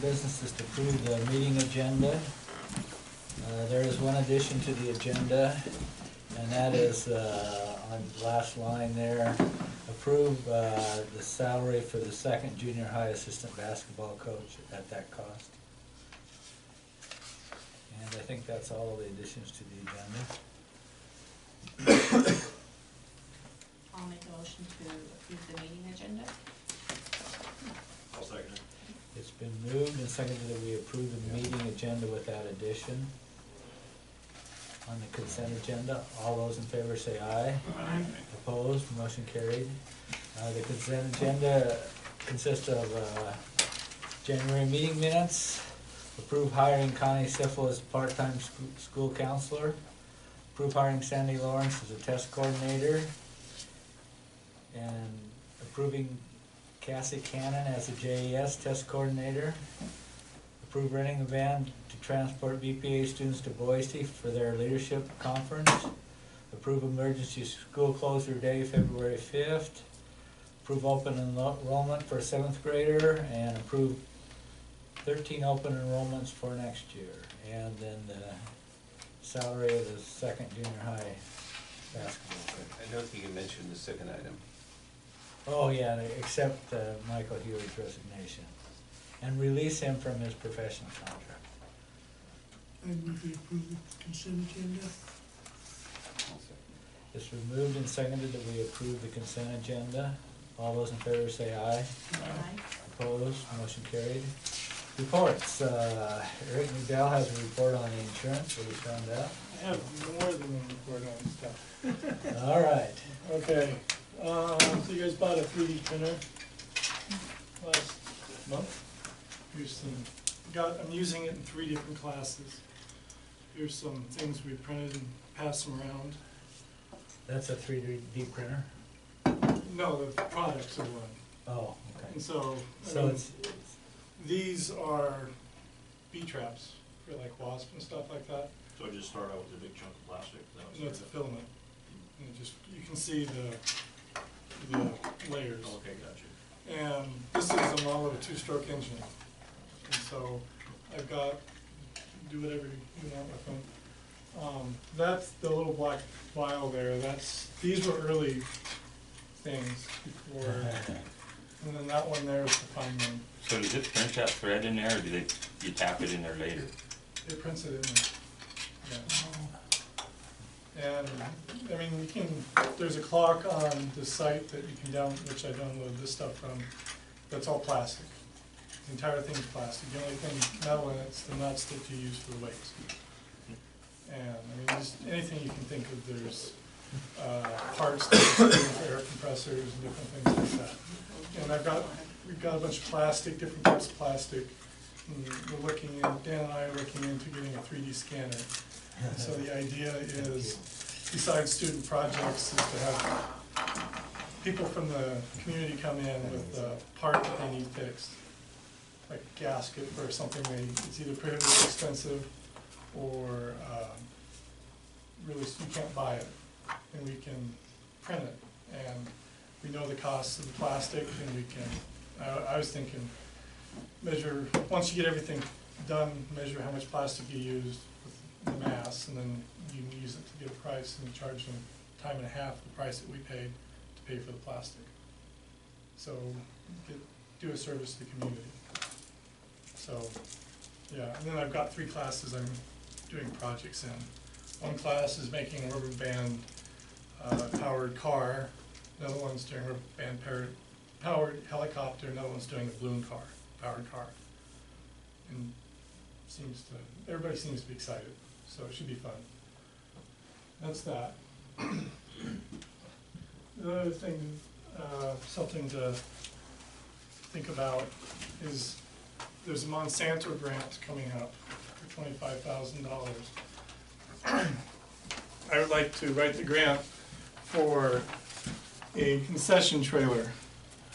business is to approve the meeting agenda. There is one addition to the agenda, and that is on the last line there. Approve the salary for the second junior high assistant basketball coach at that cost. And I think that's all of the additions to the agenda. I'll make a motion to approve the meeting agenda. I'll second it. It's been moved and seconded that we approve the meeting agenda with that addition. On the consent agenda, all those in favor say aye. Aye. Opposed, motion carried. The consent agenda consists of January meeting minutes, approve hiring Connie Siffel as part-time school counselor, approve hiring Sandy Lawrence as a test coordinator, and approving Cassie Cannon as a JES test coordinator, approve renting a van to transport BPA students to Boise for their leadership conference, approve emergency school closure day February 5th, approve open enrollment for a 7th grader, and approve 13 open enrollments for next year, and then the salary of the second junior high basketball coach. I don't think you mentioned the second item. Oh yeah, accept Michael Hewitt's resignation and release him from his professional contract. I move we approve the consent agenda. It's been moved and seconded that we approve the consent agenda. All those in favor say aye. Aye. Opposed, motion carried. Reports, Eric McDowell has a report on the insurance, what we found out. I have more than one report on stuff. All right. Okay, so you guys bought a 3D printer last month. Here's some, I'm using it in 3 different classes. Here's some things we printed and passed them around. That's a 3D printer? No, the products are one. Oh, okay. And so, So it's these are B-traps for like wasp and stuff like that. So I just start out with a big chunk of plastic? No, it's a filament. And it just, you can see the layers. Okay, gotcha. And this is a model of a 2-stroke engine. And so I've got, do whatever you want with them. That's the little black vial there. These were early things before, and then that one there is the fine one. So does it print that thread in there, or do you tap it in there later? It prints it in there. Yeah. And I mean, you can. There's a clock on the site that you can download, which I downloaded this stuff from. That's all plastic. The entire thing's plastic. The only thing metal in it's the nuts that you use for the weights. And I mean, just anything you can think of. There's parts that are for air compressors and different things like that. And we've got a bunch of plastic, different types of plastic. And we're looking in, Dan and I are looking into getting a 3D scanner. And so the idea is, besides student projects, is to have people from the community come in with a part that they need fixed, like a gasket or something. It's either prohibitively expensive or really you can't buy it, and we can print it. And we know the cost of the plastic, and we can. I was thinking, measure once you get everything done, measure how much plastic you used with the mass, and then you can use it to get a price and charge them time and a half the price that we paid to pay for the plastic. So do a service to the community. So yeah, and then I've got 3 classes I'm doing projects in. One class is making a rubber band powered car. Another one's doing a rubber band powered helicopter. Another one's doing a balloon car, powered car. And everybody seems to be excited, so it should be fun. That's that. The other thing, something to think about is there's a Monsanto grant coming up for $25,000. I would like to write the grant for a concession trailer.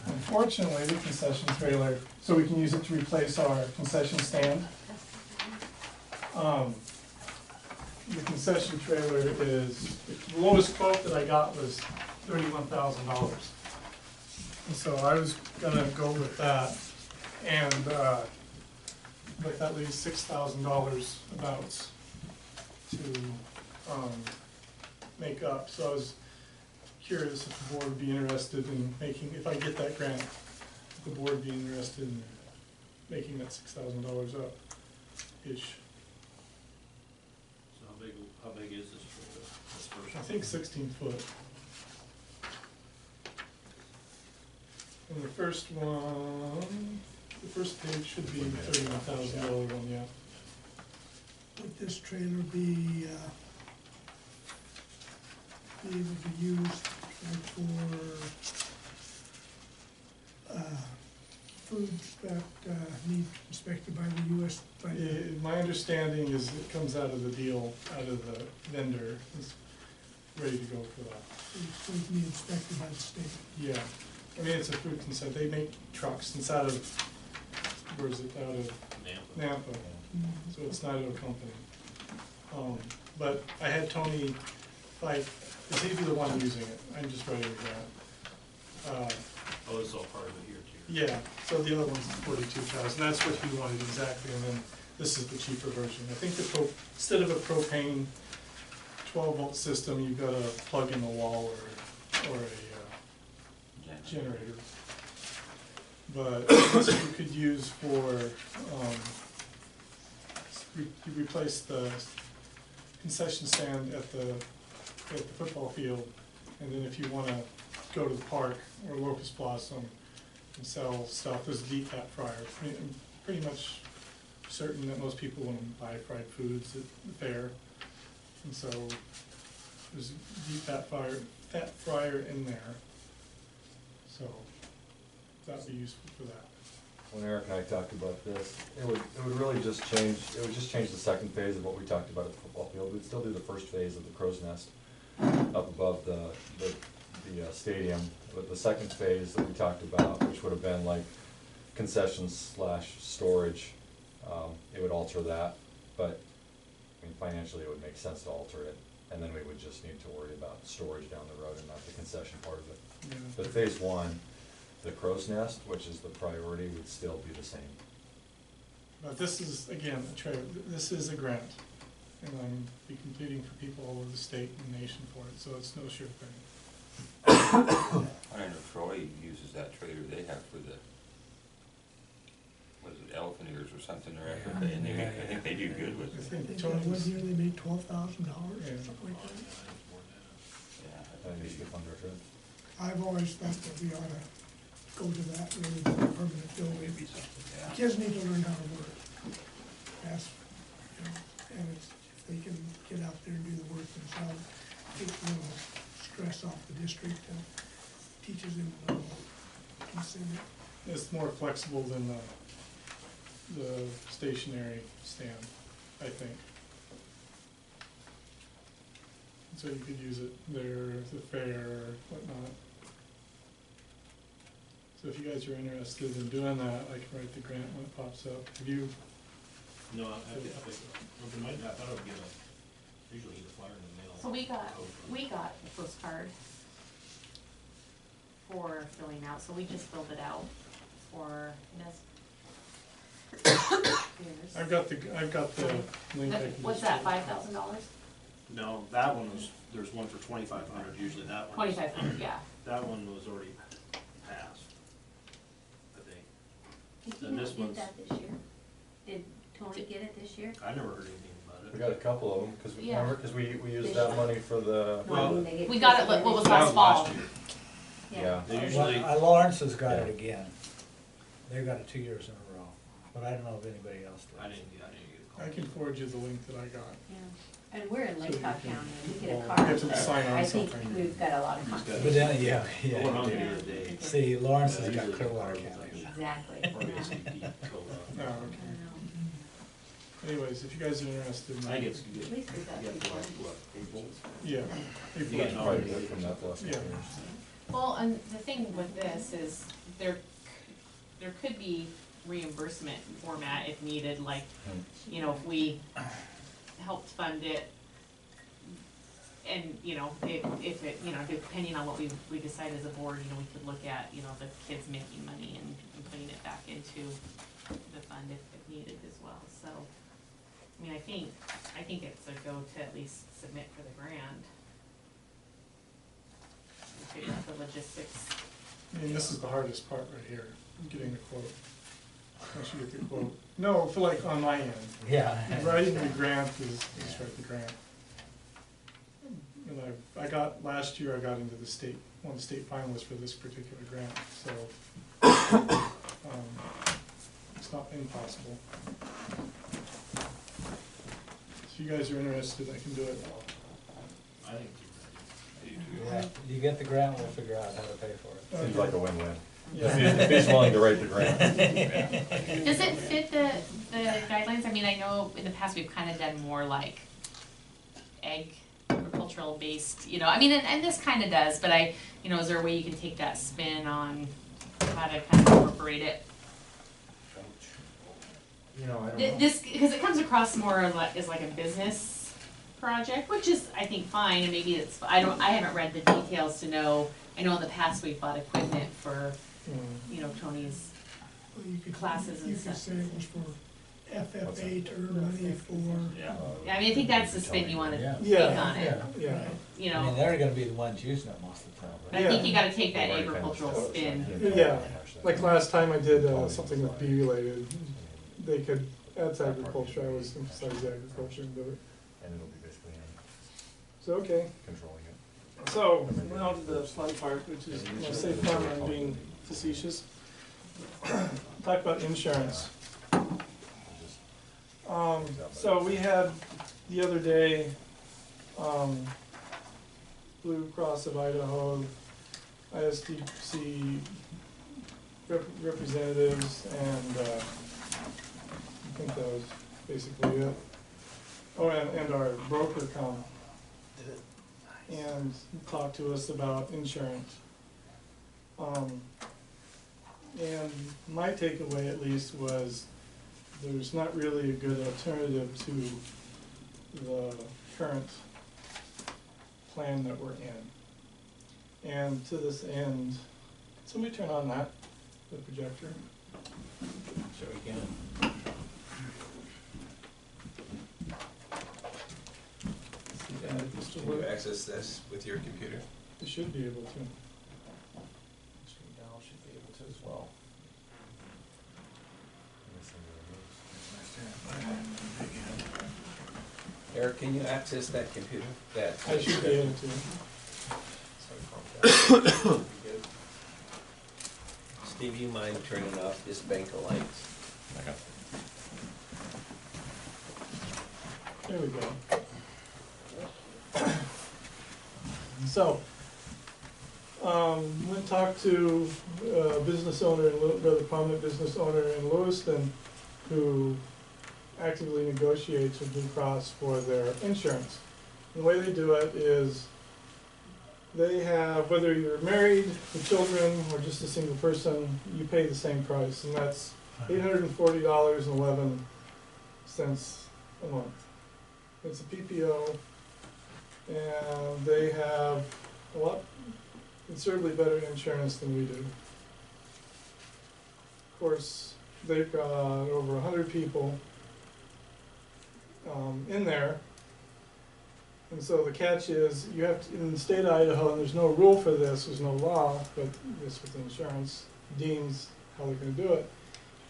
Unfortunately, the concession trailer, so we can use it to replace our concession stand. The concession trailer is, the lowest quote that I got was $31,000. And so I was gonna go with that. And but that leaves $6,000 about to make up. So I was curious if the board would be interested in making, if I get that grant, if the board would be interested in making that $6,000 up-ish. So how big is this for this first? I think 16 foot. And the first one, the first page should be $31,000 one, yeah. Would this trailer be able to use like for foods that need inspected by the US, by the, My understanding is it comes out of the deal, out of the vendor, it's ready to go for that. foods need inspected by the state? Yeah, I mean, it's a food concern, they make trucks, it's out of, where is it, out of Nampa, so it's not a company. But I had Tony, like, is he be the one using it? I'm just writing it down. Oh, it's all part of it here too. Yeah, so the other one's 42,000, that's what he wanted exactly, and then this is the cheaper version. I think instead of a propane 12-volt system, you've got a plug in the wall or a generator. But this you could use for, you replace the concession stand at the football field, and then if you wanna go to the park or Locust Blossom and sell stuff, there's a deep fat fryer. I mean, I'm pretty much certain that most people want to buy fried foods at the fair, and so there's a deep fat fryer in there, so that'd be useful for that. When Eric and I talked about this, it would really just change, it would just change the second phase of what we talked about at the football field. We'd still do the first phase of the crow's nest up above the stadium, but the second phase that we talked about, which would have been like concessions / storage, it would alter that, but I mean, financially it would make sense to alter it, and then we would just need to worry about storage down the road and not the concession part of it. Yeah. But phase one, the crow's nest, which is the priority, would still be the same. But this is, again, this is a grant, and I'm be completing for people all over the state and nation for it, so it's no sure thing. I know Troy uses that trailer they have for the, what is it, elephant ears or something, or Africa, and I think they do good with I it. think I think that one Tony's, year they made $12,000 or Yeah. something like that. Yeah, I think it's a good fundraiser. I've always thought that we ought to go to that rather than a permanent building. yeah. Kids need to learn how to work. That's, you know, and it's, if they can get out there and do the work themselves, takes a little stress off the district and teaches them a little consider. it's more flexible than the stationary stand, I think. So you could use it there, at the fair, whatnot. So if you guys are interested in doing that, I can write the grant when it pops up. Have you, No, I think, I thought I would get usually get a flyer in the mail. So we got a postcard for filling out, so we just filled it out for Nez. I've got the link. I can What's just- that, $5,000? No, that one was, there's one for 2,500, usually that one. 2,500, yeah. That one was already passed, I think. Did And you this not get one's- that this year? Did Tony get it this year? I never heard anything about it. We got a couple of them, cause we, Yeah. remember, cause we used that money for the, No, I mean, they get We got it, this what was year. That last fall? year. yeah. They usually, Lawrence has got it Yeah. again. They've got it 2 years in a row, but I don't know if anybody else does. I didn't get a call. I can forward you the link that I got. Yeah. And we're in Lake So you Cotton can- County, and we get a well, car. you have to sign on I think something. we've got a lot of He's got contacts. But then, yeah, The one yeah. on here today. See, Lawrence has got Usually Clearwater the car County. Exactly. Or ACP COLA. Oh, okay. Anyways, if you guys are interested. I think it's At good. least we've got You got people. what, April? Yeah. You April. guys know. Quite a bit from that last Yeah. couple years. Well, and the thing with this is there could be reimbursement format if needed, like, you know, if we helped fund it and, you know, if it, you know, depending on what we decide as a board, you know, we could look at, you know, the kids making money and putting it back into the fund if needed as well. I mean, I think it's a go to at least submit for the grant. Figure out the logistics. I mean, this is the hardest part right here, getting the quote. Once you get the quote. No, for like on my end. Yeah. Writing the grant is write the grant. And last year I got into the state, one of the state finalists for this particular grant, so, it's not impossible. If you guys are interested, I can do it. I think Yeah, you get the grant, we'll figure out how to pay for it. Seems like a win-win. Yeah. If he's willing to write the grant. Does it fit the guidelines? I mean, I know in the past we've kind of done more like agricultural based, you know, I mean, and this kind of does, but is there a way you can take that spin on how to kind of incorporate it? You know, I don't know. This, because it comes across more as like a business project, which is, I think, fine, and maybe it's, I haven't read the details to know, I know in the past we've bought equipment for, Tony's Well, you could, classes and you could stuff. say it was for FFA to earn money for, Yeah, I mean, I think that's the spin you wanna Yeah. take Yeah. on it, Yeah, you I mean, know, they're gonna be the ones using it most of the time, but right? I think Yeah. you gotta take that They've already agricultural kind of spin. established Yeah. that. like last time I did something with bee related, they could, that's agriculture, I always emphasize agriculture and do it. And it'll be basically So, okay. controlling it. So, now to the fun part, which is, when I say fun, I'm being facetious. Talk about insurance. So we had the other day, Blue Cross of Idaho, ISDC representatives, and, I think that was basically it. Oh, and our broker come and talk to us about insurance. And my takeaway at least was there's not really a good alternative to the current plan that we're in. And to this end, somebody turn on the projector. Sure we can. Mr. Can you Wood, access this with your computer? you should be able to. Mr. McDowell should be able to as well. Eric, can you access that computer? I should be able to. Steve, you mind turning off this bank of lights? There we go. So, went and talked to a business owner, rather prominent business owner in Lewiston, who actively negotiates with Blue Cross for their insurance. And the way they do it is, they have, whether you're married, with children, or just a single person, you pay the same price, and that's $840.11 a month. It's a PPO, and they have a lot, considerably better insurance than we do. Of course, they've got over 100 people in there. And so the catch is, you have to, in the state of Idaho, and there's no rule for this, there's no law, but this with insurance deems how they're gonna do it.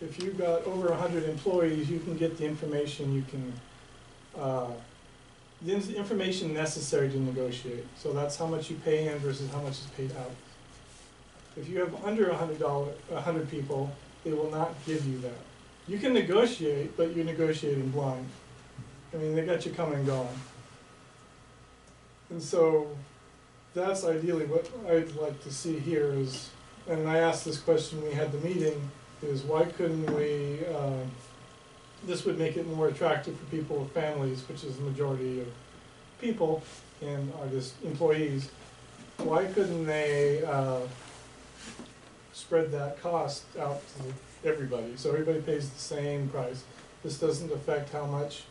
If you've got over 100 employees, you can get the information you can, the information necessary to negotiate. So that's how much you pay in versus how much is paid out. If you have under 100 people, they will not give you that. You can negotiate, but you're negotiating blind. I mean, they got you coming and going. And so that's ideally what I'd like to see here is, and I asked this question when we had the meeting, is why couldn't we, this would make it more attractive for people with families, which is the majority of people and are just employees. Why couldn't they spread that cost out to everybody, so everybody pays the same price? This doesn't affect how much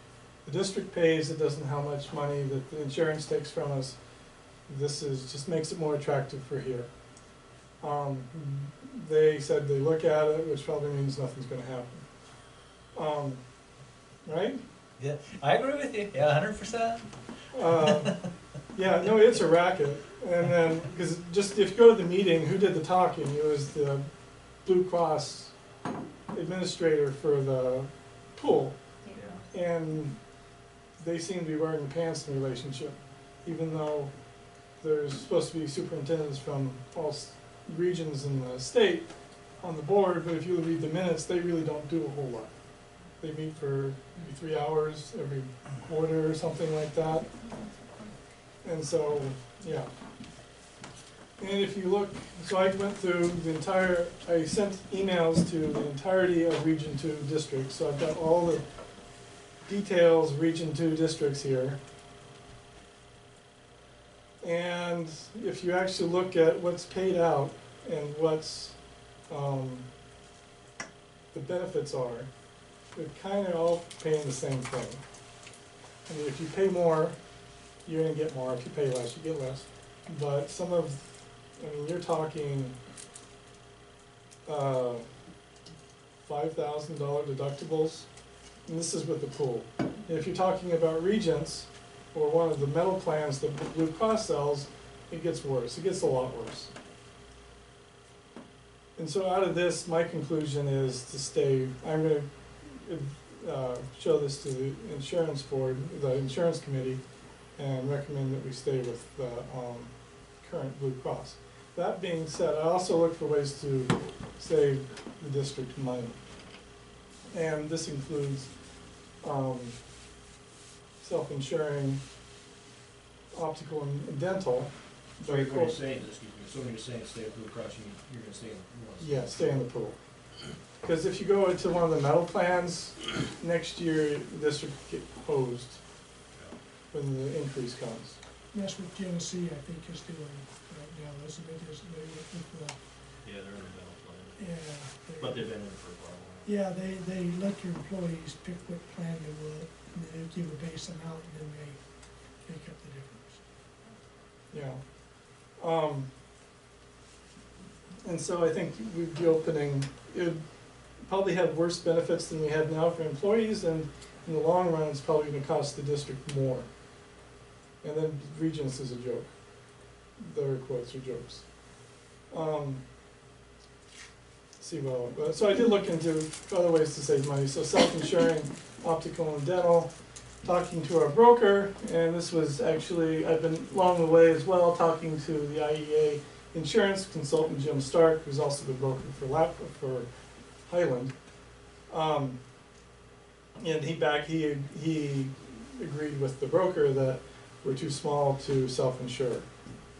the district pays, it doesn't how much money that the insurance takes from us. This is, just makes it more attractive for here. They said they look at it, which probably means nothing's gonna happen. Right? Yeah, I agree with you, yeah, 100%. Yeah, no, it's a racket. And then, because just if you go to the meeting, who did the talking? It was the Blue Cross administrator for the pool. And they seem to be wearing the pants in the relationship, even though there's supposed to be superintendents from all regions in the state on the board, but if you read the minutes, they really don't do a whole lot. They meet for maybe 3 hours every quarter or something like that. And so, yeah. And if you look, so I went through the entire, I sent emails to the entirety of Region 2 districts, so I've got all the details of Region 2 districts here. And if you actually look at what's paid out and what's the benefits are, they're kind of all paying the same thing. I mean, if you pay more, you're gonna get more. If you pay less, you get less. But some of, I mean, you're talking $5,000 deductibles, and this is with the pool. And if you're talking about Regents, or one of the metal plans that Blue Cross sells, it gets worse. It gets a lot worse. And so out of this, my conclusion is to stay, I'm gonna show this to the insurance board, the insurance committee, and recommend that we stay with the current Blue Cross. That being said, I also look for ways to save the district money. And this includes self-insuring, optical and dental. So you're going to say, excuse me, so when you're saying stay at Blue Cross, you're going to stay in the pool? Yeah, stay in the pool. Because if you go into one of the metal plans, next year the district get hosed when the increase comes. That's what Genesee, I think, is doing right now, Elizabeth, is they looking for the, Yeah, they're in the dental plan, yeah. but they've been in it for a while. Yeah, they let your employees pick what plan they will, and then they give a base amount, and then they make up the difference. Yeah. And so I think we'd be opening, it would probably have worse benefits than we have now for employees, and in the long run, it's probably gonna cost the district more. And then Regents is a joke. Their quotes are jokes. See, well, so I did look into other ways to save money. So self-insuring, optical and dental, talking to our broker, and this was actually, I've been along the way as well, talking to the IEA insurance consultant, Jim Stark, who's also the broker for Highland. And he agreed with the broker that we're too small to self-insure.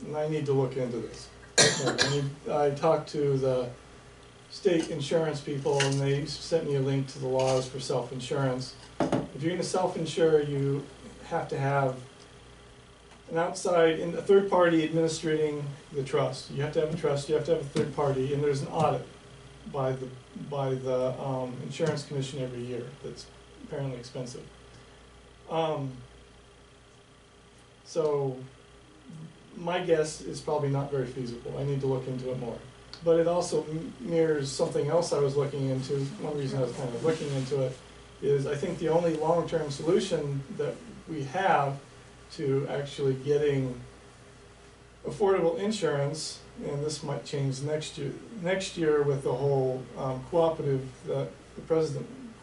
And I need to look into this. I talked to the state insurance people, and they sent me a link to the laws for self-insurance. If you're gonna self-insure, you have to have an outside, a third party administrating the trust. You have to have a trust, you have to have a third party, and there's an audit by the insurance commission every year that's apparently expensive. So my guess is probably not very feasible. I need to look into it more. But it also mirrors something else I was looking into. One reason I was kind of looking into it is I think the only long-term solution that we have to actually getting affordable insurance, and this might change next year with the whole cooperative,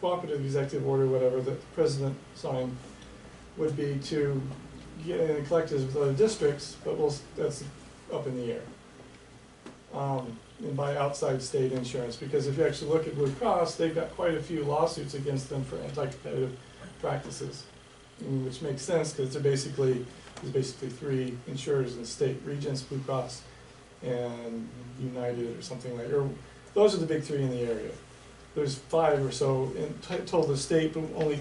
cooperative executive order, whatever, that the president signed, would be to get in and collect with other districts, but that's up in the air. And buy outside state insurance, because if you actually look at Blue Cross, they've got quite a few lawsuits against them for anti-competitive practices, which makes sense because there's basically three insurers in the state: Regents, Blue Cross, and United or something like that. Or those are the big three in the area. There's 5 or so in total the state, but only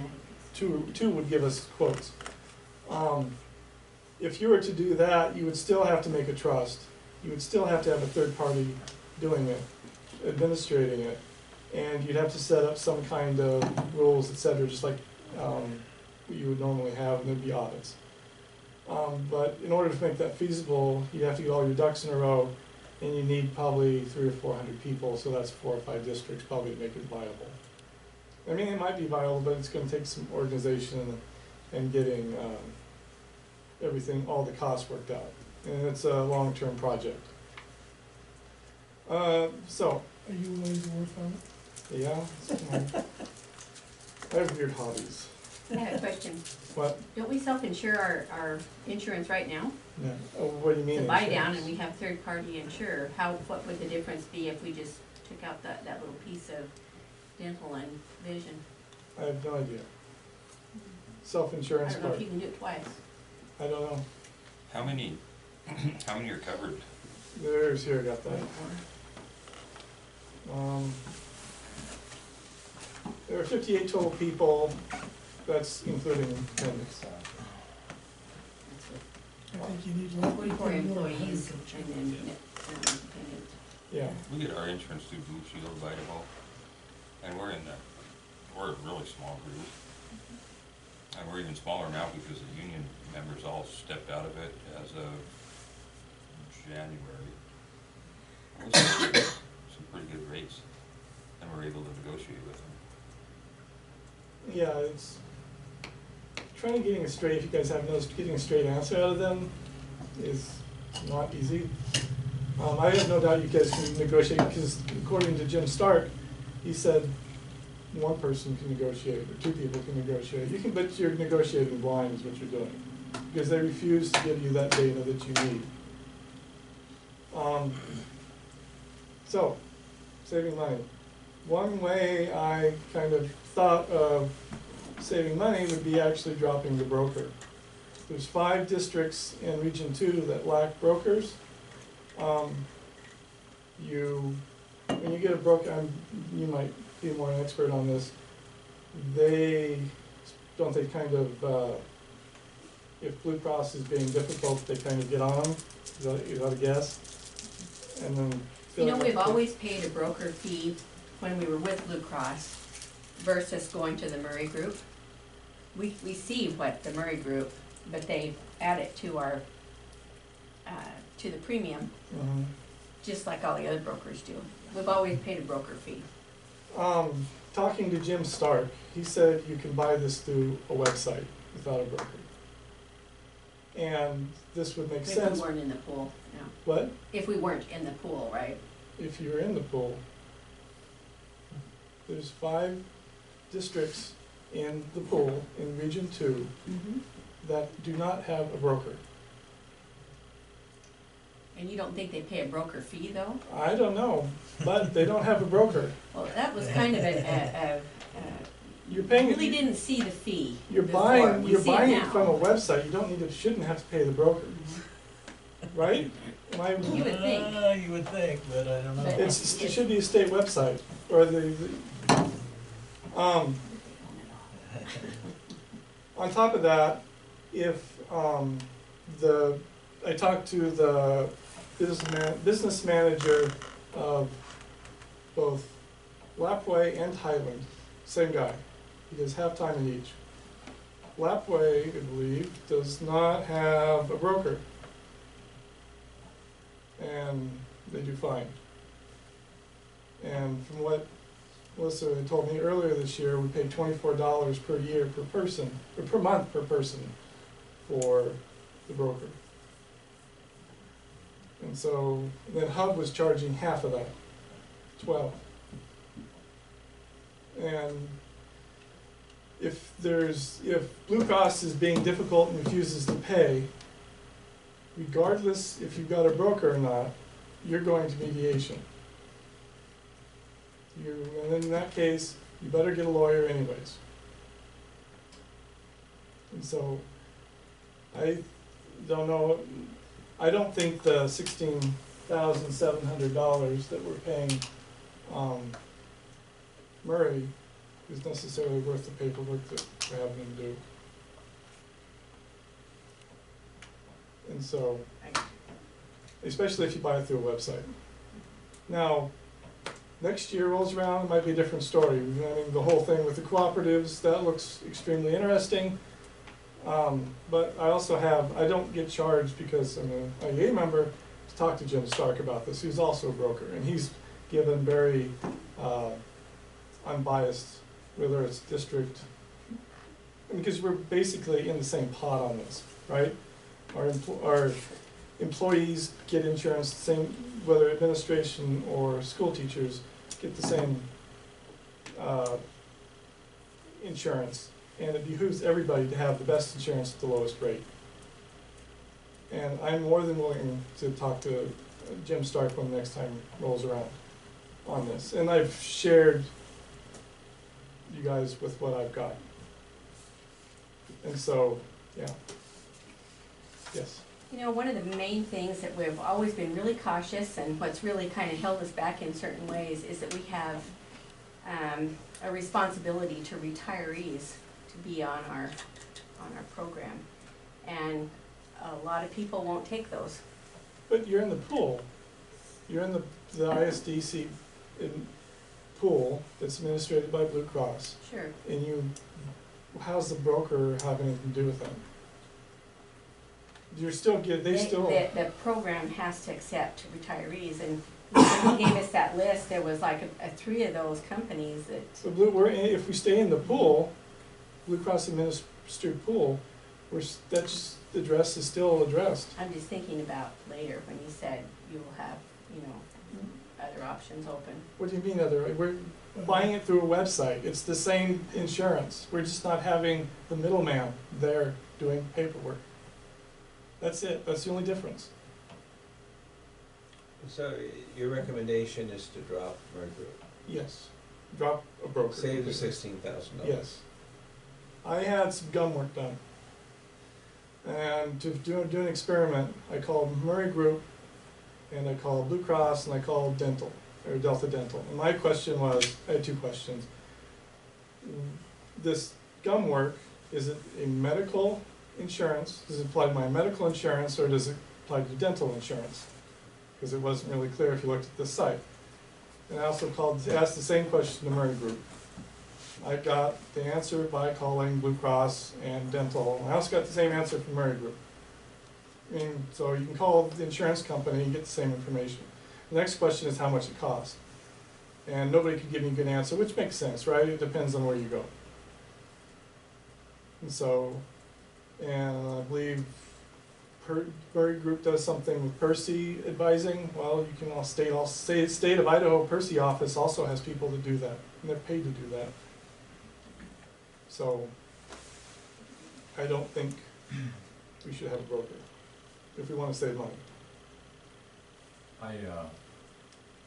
two would give us quotes. If you were to do that, you would still have to make a trust. You would still have to have a third party doing it, administrating it, and you'd have to set up some kind of rules, etc., just like what you would normally have, and there'd be audits. But in order to make that feasible, you have to get all your ducks in a row, and you need probably 300 or 400 people, so that's 4 or 5 districts probably to make it viable. I mean, it might be viable, but it's gonna take some organization and getting, everything, all the costs worked out. And it's a long-term project. So, Are you willing to work on it? yeah, I have weird hobbies. I have a question. What? Don't we self-insure our insurance right now? Yeah. Oh, what do you mean? The buy down, insurance? and we have third-party insurer. What would the difference be if we just took out that little piece of dental and vision? I have no idea. I Self-insurance don't know part, if you can do it twice. I don't know. How many are covered? There's, here, I got that. There are 58 total people, that's including attendance. I think you need to let people 44 know. employees and then independent. Yeah, We get our insurance through Blue Shield of Idaho, and we're a really small group. And we're even smaller now because the union members all stepped out of it as of January. And we got some pretty good rates, and we're able to negotiate with them. yeah, it's trying to getting a straight, if you guys have noticed, getting a straight answer out of them is not easy. I have no doubt you guys can negotiate, because according to Jim Stark, he said one person can negotiate, or two people can negotiate. You can, but you're negotiating blind is what you're doing, because they refuse to give you that data that you need. So, saving money. One way I kind of thought of saving money would be actually dropping the broker. There's 5 districts in Region 2 that lack brokers. When you get a broker, you might be more an expert on this, they kind of, if Blue Cross is being difficult, they kind of get on them, you got to guess? And then. You know, we've always paid a broker fee when we were with Blue Cross versus going to the Murray Group. We see what the Murray Group, but they add it to our, to the premium, Mhm. just like all the other brokers do. We've always paid a broker fee. Talking to Jim Stark, he said you can buy this through a website without a broker. And this would make If we sense. weren't in the pool, yeah. What? If we weren't in the pool, right? If you're in the pool, there's 5 districts in the pool in Region 2 Mm-hmm. that do not have a broker. And you don't think they pay a broker fee, though? I don't know, but they don't have a broker. Well, that was kind of You're I paying. really didn't see the fee You're before. buying. We You're see it buying it now. from a website. You don't need to. Shouldn't have to pay the broker, right? Am I? You would think. You would think, but I don't know. But- It should be a state website, or on top of that, if, I talked to the business manager of both Lapway and Highland, same guy, he does half-time in each. Lapway, I believe, does not have a broker, and they do fine. And from what Melissa had told me earlier this year, we paid $24 per year per person, or per month per person for the broker. And so then Hub was charging half of that, 12. And if Blue Cross is being difficult and refuses to pay, regardless if you've got a broker or not, you're going to mediation. And in that case, you better get a lawyer anyways. And so, I don't know, I don't think the $16,700 that we're paying Murray is necessarily worth the paperwork that we're having him do. And so, especially if you buy it through a website. Now, next year rolls around, it might be a different story. I mean, the whole thing with the cooperatives, that looks extremely interesting. But I also I don't get charged because I'm an IEA member to talk to Jim Stark about this. He's also a broker, and he's given very unbiased whether it's district, because we're basically in the same pot on this, right? Our employees get insurance, same, whether administration or school teachers get the same, insurance. And it behooves everybody to have the best insurance at the lowest rate. And I'm more than willing to talk to Jim Stark when the next time rolls around on this. And I've shared you guys with what I've got. And so, yeah. Yes. You know, one of the main things that we've always been really cautious, and what's really kind of held us back in certain ways, is that we have a responsibility to retirees to be on our program. And a lot of people won't take those. But you're in the pool. You're in the ISDC pool that's administrated by Blue Cross. Sure. And how's the broker have anything to do with them? You're still The program has to accept retirees, and when he gave us that list, there was like a 3 of those companies that. So if we stay in the pool, Blue Cross administered pool, the address is still addressed. I'm just thinking about later when you said you will have, other options open. What do you mean we're buying it through a website. It's the same insurance. We're just not having the middleman there doing paperwork. That's it. That's the only difference. So your recommendation is to drop Mercury? Yes. Drop a broker. Save the $16,000. Yes. I had some gum work done. And to do an experiment, I called Murray Group, and I called Blue Cross, and I called Dental, or Delta Dental. And my question was, I had 2 questions. This gum work, is it a medical insurance? Does it apply to my medical insurance, or does it apply to dental insurance? Because it wasn't really clear if you looked at the site. And I also asked the same question to Murray Group. I got the answer by calling Blue Cross and Dental. I also got the same answer from Murray Group. So you can call the insurance company and get the same information. The next question is how much it costs. And nobody could give me a good answer, which makes sense, right? It depends on where you go. And I believe Murray Group does something with Percy advising. Well, you can state of Idaho Percy office also has people to do that, and they're paid to do that. So I don't think we should have a broker if we want to save money.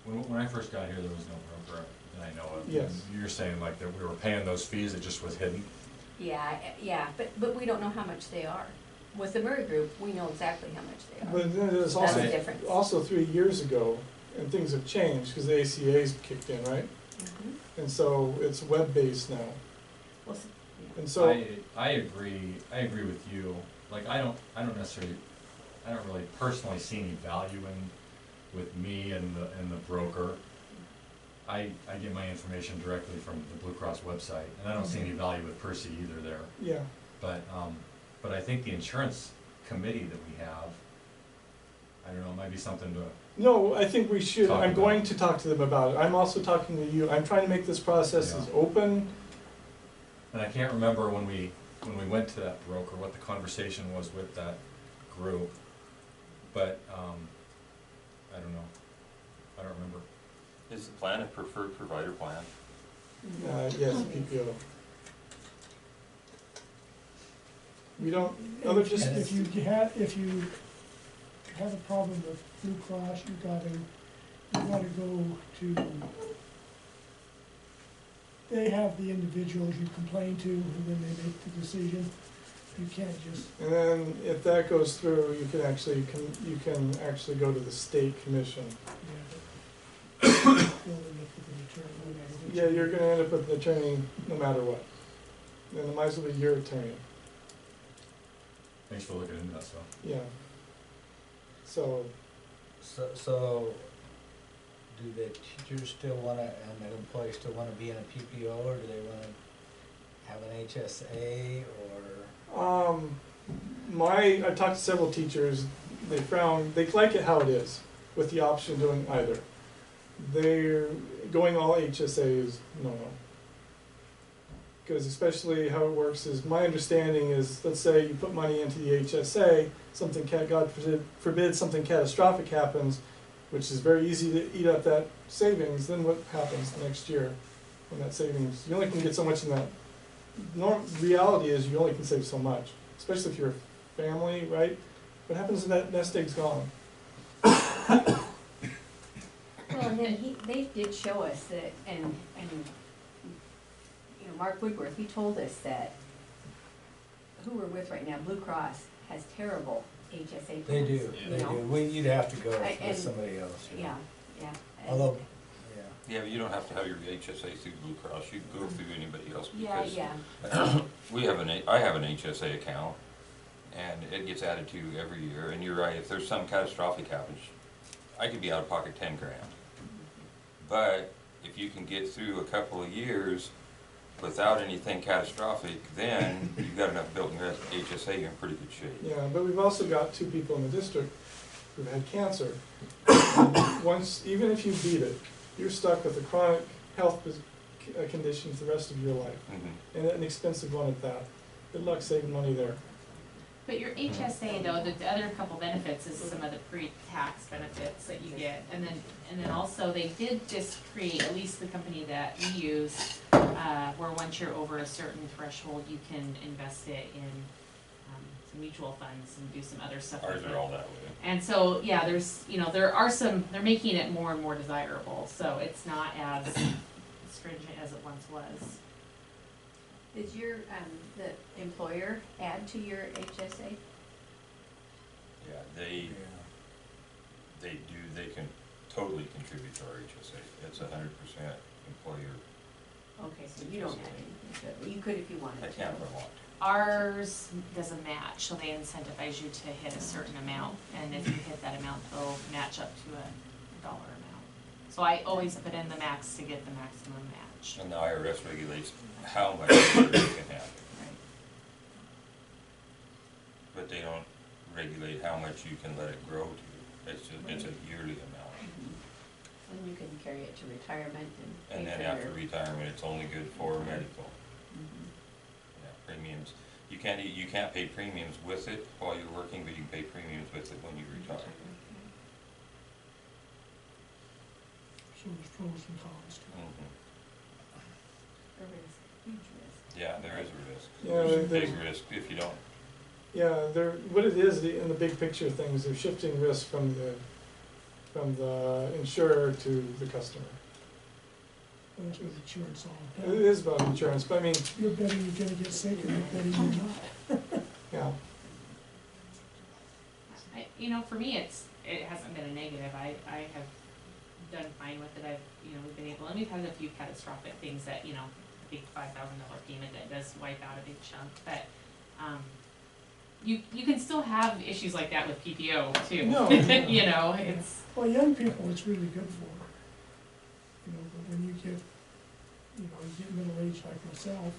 When I first got here, there was no broker that I know of. Yes. And you're saying like that we were paying those fees, it just was hidden? Yeah, but we don't know how much they are. With the Murray Group, we know exactly how much they are. But then there's That's the difference. also 3 years ago, and things have changed because the ACA's kicked in, right? Mhm. And so it's web-based now. Well, And so I agree with you. Like I don't really personally see any value with me and the broker. I get my information directly from the Blue Cross website, and I don't see any value with Percy either there. yeah. But I think the insurance committee that we have, I don't know, it might be something to. No, I think we should. Talk I'm about going it. to talk to them about it. I'm also talking to you. I'm trying to make this process as Yeah. open. And I can't remember when we went to that broker, what the conversation was with that group, but, I don't know, I don't remember. Is the plan a preferred provider plan? Yes, PPO. We don't, other just, If you have a problem with Blue Cross, you gotta go to, they have the individuals you complain to, and then they make the decision. You can't just, and then if that goes through, you can actually go to the state commission. you'll end up with an attorney, no matter what Yeah, you you're do. gonna end up with an attorney no matter what. And it might as well be your attorney, Thanks for looking into that stuff. yeah. So, So, do the teachers still wanna, and the employees still wanna be in a PPO, or do they wanna have an HSA, or? I talked to several teachers, they like it how it is, with the option of doing either. They're going all HSAs, no. Because especially how it works is, my understanding is, let's say you put money into the HSA, something, God forbid, something catastrophic happens, which is very easy to eat up that savings, then what happens the next year when that savings, you only can get so much in that. Reality is you only can save so much, especially if you're a family, right? What happens if that nest egg's gone? Well, and then they did show us that, and, you know, Mark Woodworth, he told us that, who we're with right now, Blue Cross has terrible HSA plans. They do, you they know? do. You'd have to go And- with somebody else. Yeah, yeah. and- Although, yeah. Yeah, but you don't have to have your HSA through Blue Cross, you can go through anybody else Yeah, because yeah, I have an HSA account, and it gets added to every year, and you're right, if there's some catastrophic happens, I could be out of pocket 10 grand. But if you can get through a couple of years without anything catastrophic, then you've got enough built in your HSA, you're in pretty good shape. Yeah, but we've also got 2 people in the district who've had cancer. Once, even if you beat it, you're stuck with a chronic health condition for the rest of your life, Mhm. and an expensive one at that. Good luck saving money there. But your HSA though, the other couple benefits is some of the pre-tax benefits that you get. And then also they did just create, at least the company that we use, where once you're over a certain threshold, you can invest it in some mutual funds and do some other stuff with Ours it. are all that way. And so, yeah, there's, you know, they're making it more and more desirable, so it's not as stringent as it once was. Did your, the employer add to your HSA? Yeah, they do, they can totally contribute to our HSA, it's 100% employer. Okay, so you don't have anything to it, you could if you wanted I to. can't if I want to. Ours doesn't match, so they incentivize you to hit a certain amount, and if you hit that amount, they'll match up to a dollar amount. So I always put in the max to get the maximum match. And the IRS regulates how much you can have, Right. but they don't regulate how much you can let it grow to. It's a yearly amount. And you can carry it to retirement and And pay then for after your- retirement, it's only good for medical. Mhm. Yeah, premiums, you can't pay premiums with it while you're working, but you can pay premiums with it when you retire. So there's pros and cons to it. Mhm. A risk, huge risk. Yeah, there is a risk. Yeah, There's a there's- big risk if you don't. Yeah, what it is, in the big picture things, they're shifting risk from the insurer to the customer. And that's what insurance all It is about insurance, but I mean, You're betting you're gonna get sick, or you're betting you're not. yeah, You know, for me, it hasn't been a negative. I have done fine with it. We've been able, and we've had a few catastrophic things that, a big $5,000 payment that does wipe out a big chunk, but, you can still have issues like that with PPO too. No. It's, Well, young people, it's really good for, but when you get, you get middle-aged like myself,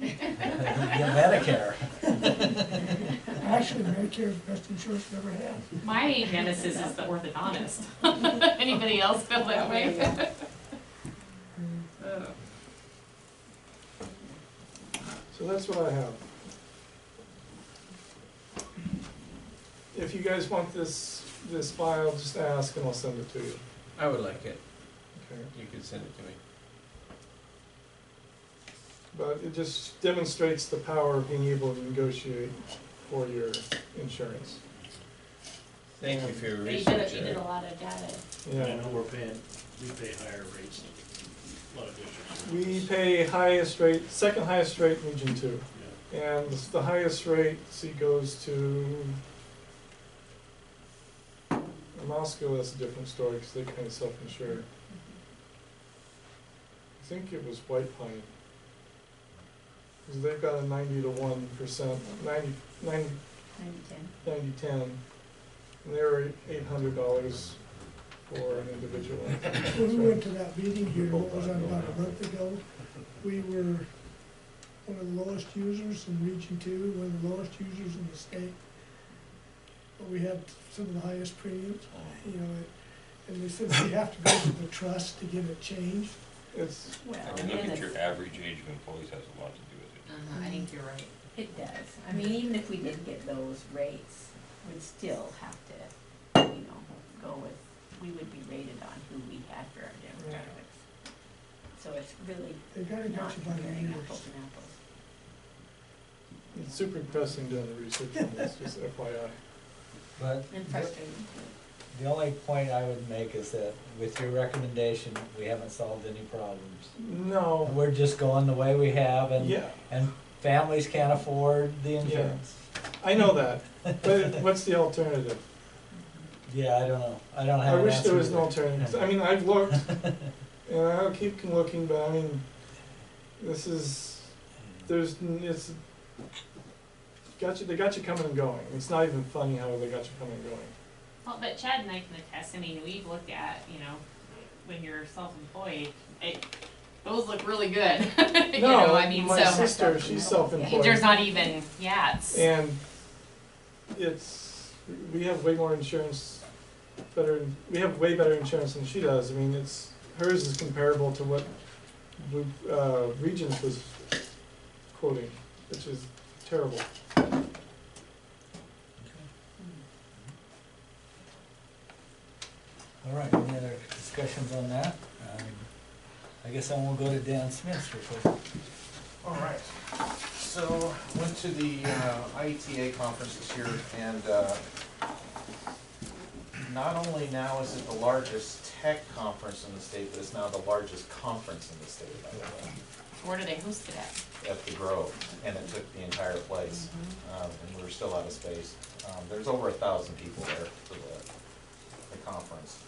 You get Medicare. actually Medicare is the best insurance I've ever had. my nemesis is the orthodontist. Anybody else feel that way? Ugh. so that's what I have. If you guys want this file, just ask and I'll send it to you. I would like it, Okay. you could send it to me. But it just demonstrates the power of being able to negotiate for your insurance. Thank you for your You research. did a lot of data. And I Yeah. know we pay higher rates than a lot of districts. We pay highest rate, second highest rate in Region 2. Yeah. And the highest rate, see, goes to Moscow. That's a different story because they kind of self-insure. I think it was White Pine. Because they've got a 90 to 1%, 90, 90/10. and they were $800 for an individual. When we went to that meeting here, what was that, about a month ago, we were one of the lowest users in Region 2, one of the lowest users in the state. But we had some of the highest premiums, and they said we have to go to the trust to get it changed. It's, Well, I mean, look at your average age of employees has a lot to do with it. I think you're right. it does. I mean, even if we did get those rates, we'd still have to, you know, go with, we would be rated on who we had for our demographics. So it's really They gotta not got you by the comparing ears. apples and apples. it's super depressing doing the research on this, just FYI. But And frustrating too. the only point I would make is that with your recommendation, we haven't solved any problems. No, We're just going the way we have, and yeah, families can't afford the insurance. I know that, but what's the alternative? Yeah, I don't know. I don't I have an wish answer. there was an either. alternative. I mean, I've looked, and I'll keep looking, but I mean, this is, it's, they got you coming and going. It's not even funny how they got you coming and going. Well, but Chad and I can attest, I mean, we've looked at, you know, when you're self-employed, those look really good. You know, I mean, my so, sister, she's self-employed. there's not even, yeah, it's, And it's, we have way more insurance, we have way better insurance than she does. I mean, hers is comparable to what Regents was quoting, which is terrible. All right, any other discussions on that? I guess I won't go to Dan Smith's report. All right, so went to the IETA conference this year, and not only now is it the largest tech conference in the state, but it's now the largest conference in the state, by the way, where do they host it at? at the Grove, and it took the entire place, and we were still out of space. There's over 1,000 people there for the conference.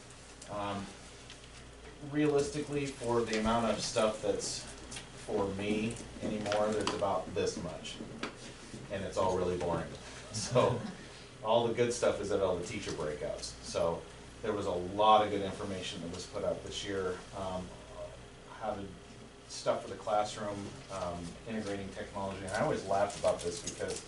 Realistically, for the amount of stuff that's for me anymore, there's about this much, and it's all really boring. So all the good stuff is at all the teacher breakouts. So there was a lot of good information that was put out this year. How to stuff for the classroom, integrating technology. And I always laugh about this because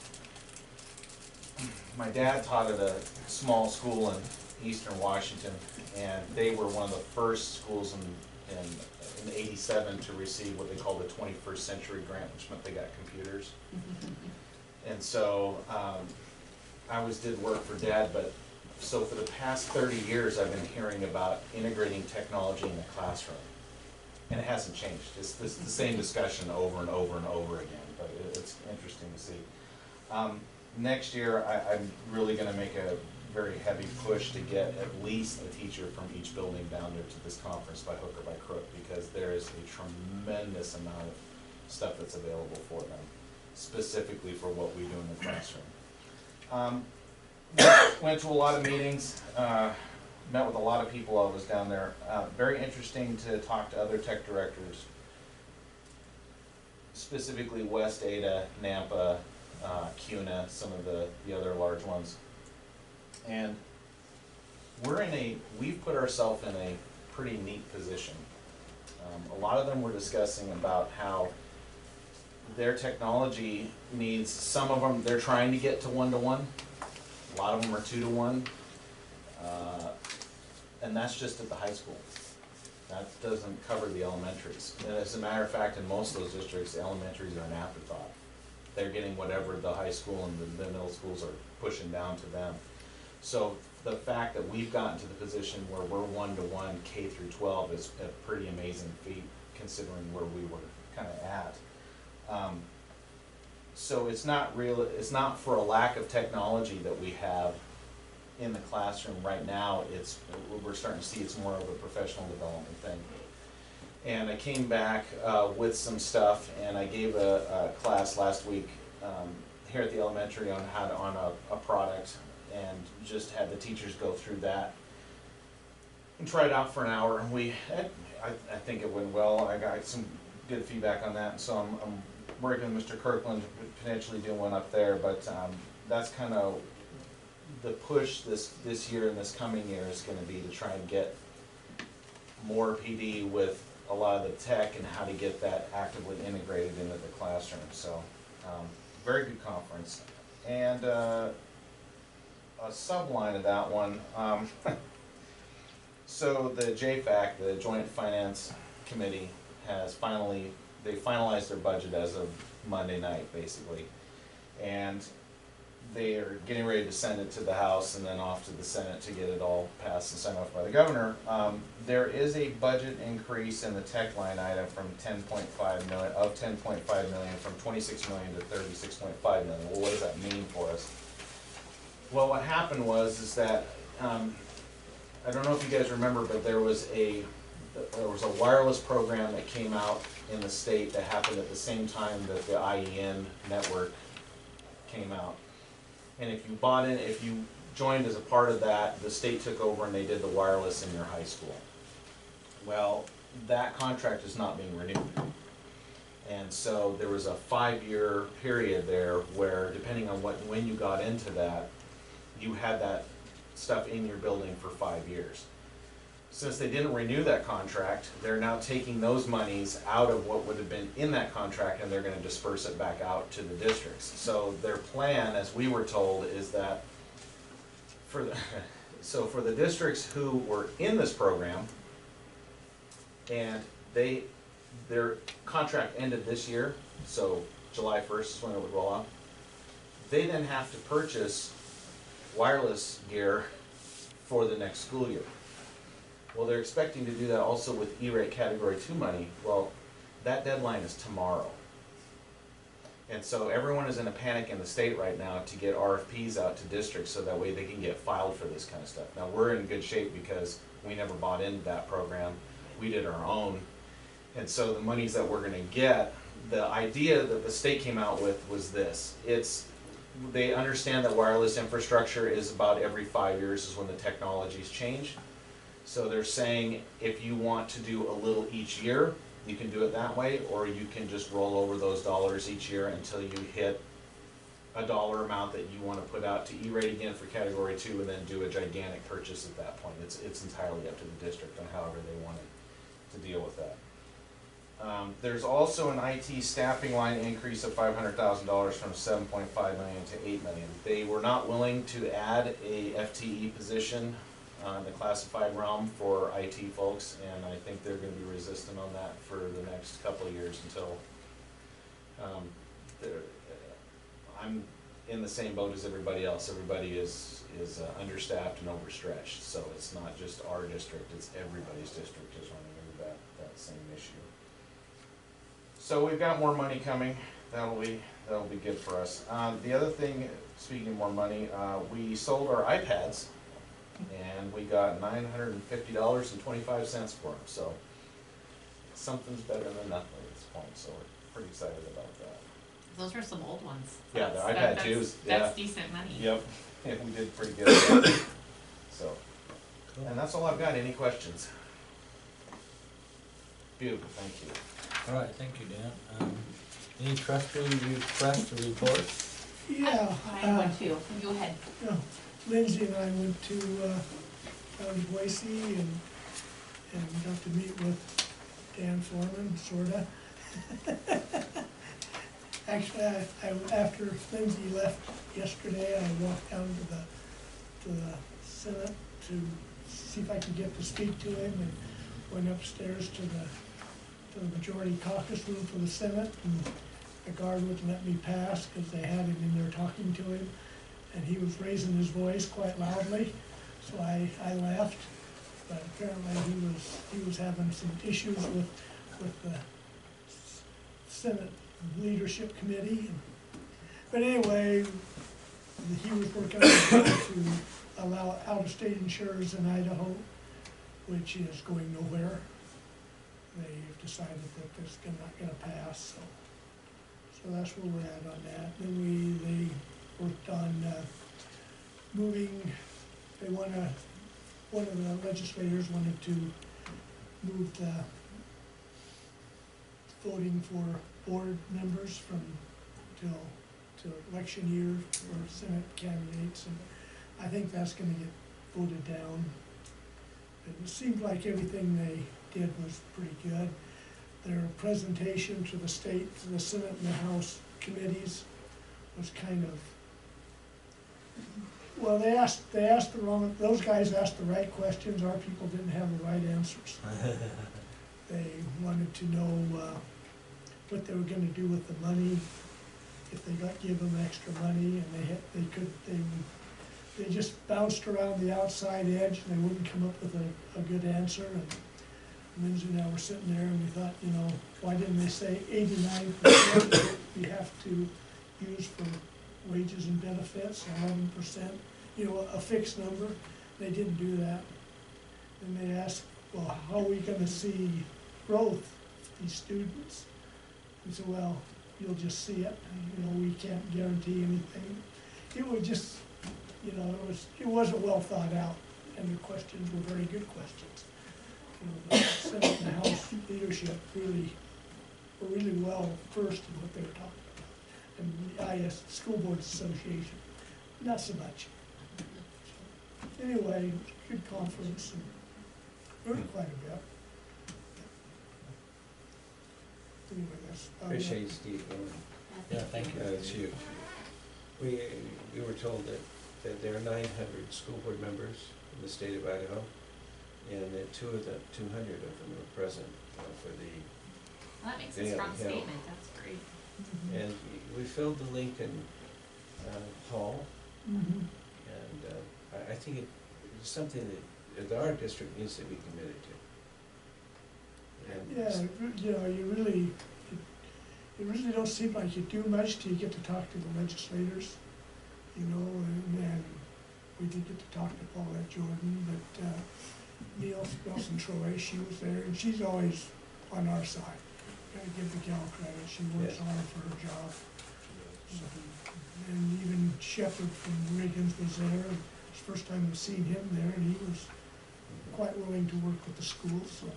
my dad taught at a small school in Eastern Washington, and they were one of the first schools in '87 to receive what they called the 21st Century Grant, which meant they got computers. And so I always did work for Dad, but so for the past 30 years I've been hearing about integrating technology in the classroom. And it hasn't changed. It's the same discussion over and over and over again, but it's interesting to see. Next year, I'm really gonna make a very heavy push to get at least a teacher from each building down there to this conference by hook or by crook, because there is a tremendous amount of stuff that's available for them, specifically for what we do in the classroom. Went to a lot of meetings, met with a lot of people while I was down there. Very interesting to talk to other tech directors, specifically West Ada, Nampa, CUNA, some of the other large ones. And we've put ourselves in a pretty neat position. A lot of them were discussing about how their technology needs, some of them, they're trying to get to 1-to-1. A lot of them are 2-to-1. And that's just at the high school. That doesn't cover the elementaries. And as a matter of fact, in most of those districts, the elementaries are an afterthought. They're getting whatever the high school and the middle schools are pushing down to them. So the fact that we've gotten to the position where we're 1-to-1 K through 12 is a pretty amazing feat, considering where we were kind of at. So it's not for a lack of technology that we have in the classroom right now. We're starting to see it's more of a professional development thing. And I came back with some stuff, and I gave a class last week here at the elementary on how to, on a product, and just had the teachers go through that and try it out for an hour. And I think it went well. I got some good feedback on that, and so I'm working with Mr. Kirkland, potentially doing one up there. But that's kind of the push this year and this coming year is going to be to try and get more PD with a lot of the tech and how to get that actively integrated into the classroom. So very good conference. And a subline of that one, so the JFAC, the Joint Finance Committee, has finally, they finalized their budget as of Monday night, basically. And they are getting ready to send it to the House and then off to the Senate to get it all passed and signed off by the governor. There is a budget increase in the tech line item from 10.5 million, from 26 million to 36.5 million. Well, what does that mean for us? Well, what happened is that, I don't know if you guys remember, but there was a wireless program that came out in the state that happened at the same time that the IEN network came out. And if you bought in, if you joined as a part of that, the state took over and they did the wireless in your high school. Well, that contract is not being renewed. And so there was a 5-year period there where, depending on when you got into that, you had that stuff in your building for 5 years. Since they didn't renew that contract, they're now taking those monies out of what would have been in that contract and they're gonna disperse it back out to the districts. So their plan, as we were told, is that for the districts who were in this program and their contract ended this year, so July 1st is when it would roll out, they then have to purchase wireless gear for the next school year. Well, they're expecting to do that also with E-rate Category 2 money. Well, that deadline is tomorrow. And so everyone is in a panic in the state right now to get RFPs out to districts so that way they can get filed for this kind of stuff. Now, we're in good shape because we never bought into that program. We did our own. And so the monies that we're gonna get, the idea that the state came out with was this. They understand that wireless infrastructure is about every 5 years is when the technologies change. So they're saying if you want to do a little each year, you can do it that way, or you can just roll over those dollars each year until you hit a dollar amount that you want to put out to E-rate again for Category 2 and then do a gigantic purchase at that point. It's entirely up to the district on however they want it to deal with that. There's also an IT staffing line increase of $500,000 from 7.5 million to 8 million. They were not willing to add a FTE position in the classified realm for IT folks, and I think they're going to be resistant on that for the next couple of years until I'm in the same boat as everybody else. Everybody is understaffed and overstretched, so it's not just our district, it's everybody's district is running into that same issue. So we've got more money coming. That'll be good for us. The other thing, speaking of more money, we sold our iPads, and we got $950.25 for them. So something's better than nothing at this point. So we're pretty excited about that. Those were some old ones. Yeah, the iPad 2s. That's decent money. Yep. Yeah, we did pretty good at that. So, and that's all I've got. Any questions? Beautiful. Thank you. All right, thank you, Dan. Any trustee requests or reports? Yeah. I have one too. Go ahead. No, Lindsay and I went to down to Boise and got to meet with Dan Foreman, sorta. Actually, after Lindsay left yesterday, I walked down to the Senate to see if I could get to speak to him, and went upstairs to the majority caucus room for the Senate, and the guard wouldn't let me pass because they had him in there talking to him, and he was raising his voice quite loudly, so I left. But apparently he was having some issues with the Senate Leadership Committee. But anyway, he was working on a bill to allow out-of-state insurers in Idaho, which is going nowhere. They've decided that that's not gonna pass, so that's where we're at on that. Then they worked on moving, one of the legislators wanted to move the voting for board members to election year for Senate candidates, and I think that's gonna get voted down. It seemed like everything they did was pretty good. Their presentation to the state, to the Senate and the House committees was kind of, well, those guys asked the right questions, our people didn't have the right answers. They wanted to know, what they were gonna do with the money, if they got, give them extra money, and they just bounced around the outside edge, and they wouldn't come up with a good answer, and Lindsay and I were sitting there, and we thought, you know, why didn't they say 89% we have to use for wages and benefits, 11%, you know, a fixed number? They didn't do that. And they asked, well, how are we gonna see growth for these students? We said, well, you'll just see it, you know, we can't guarantee anything. It was just, you know, it wasn't well thought out, and the questions were very good questions. You know, the Senate and the House leadership were really well versed in what they were talking about. And the IS, School Boards Association, not so much. So, anyway, it was a good conference, and learned quite a bit. Anyway, that's about it. Appreciate you, Steve. Yeah, thank you. It's huge. We were told that there are 900 school board members in the state of Idaho, and that 200 of them are present for the, Well, that makes a Yeah, strong yeah. statement, that's great. and we filled the Lincoln Hall, Mhm. and I think it's something that our district needs to be committed to. And Yeah, you know, you really don't seem like you do much till you get to talk to the legislators, you know, and we did get to talk to Paulette Jordan, but Nelson Troy, she was there, and she's always on our side. Gotta give the gal credit, she works Yeah. hard for her job. And even Shepherd from Riggins was there, and it's the first time I've seen him there, and he was quite willing to work with the schools, so, you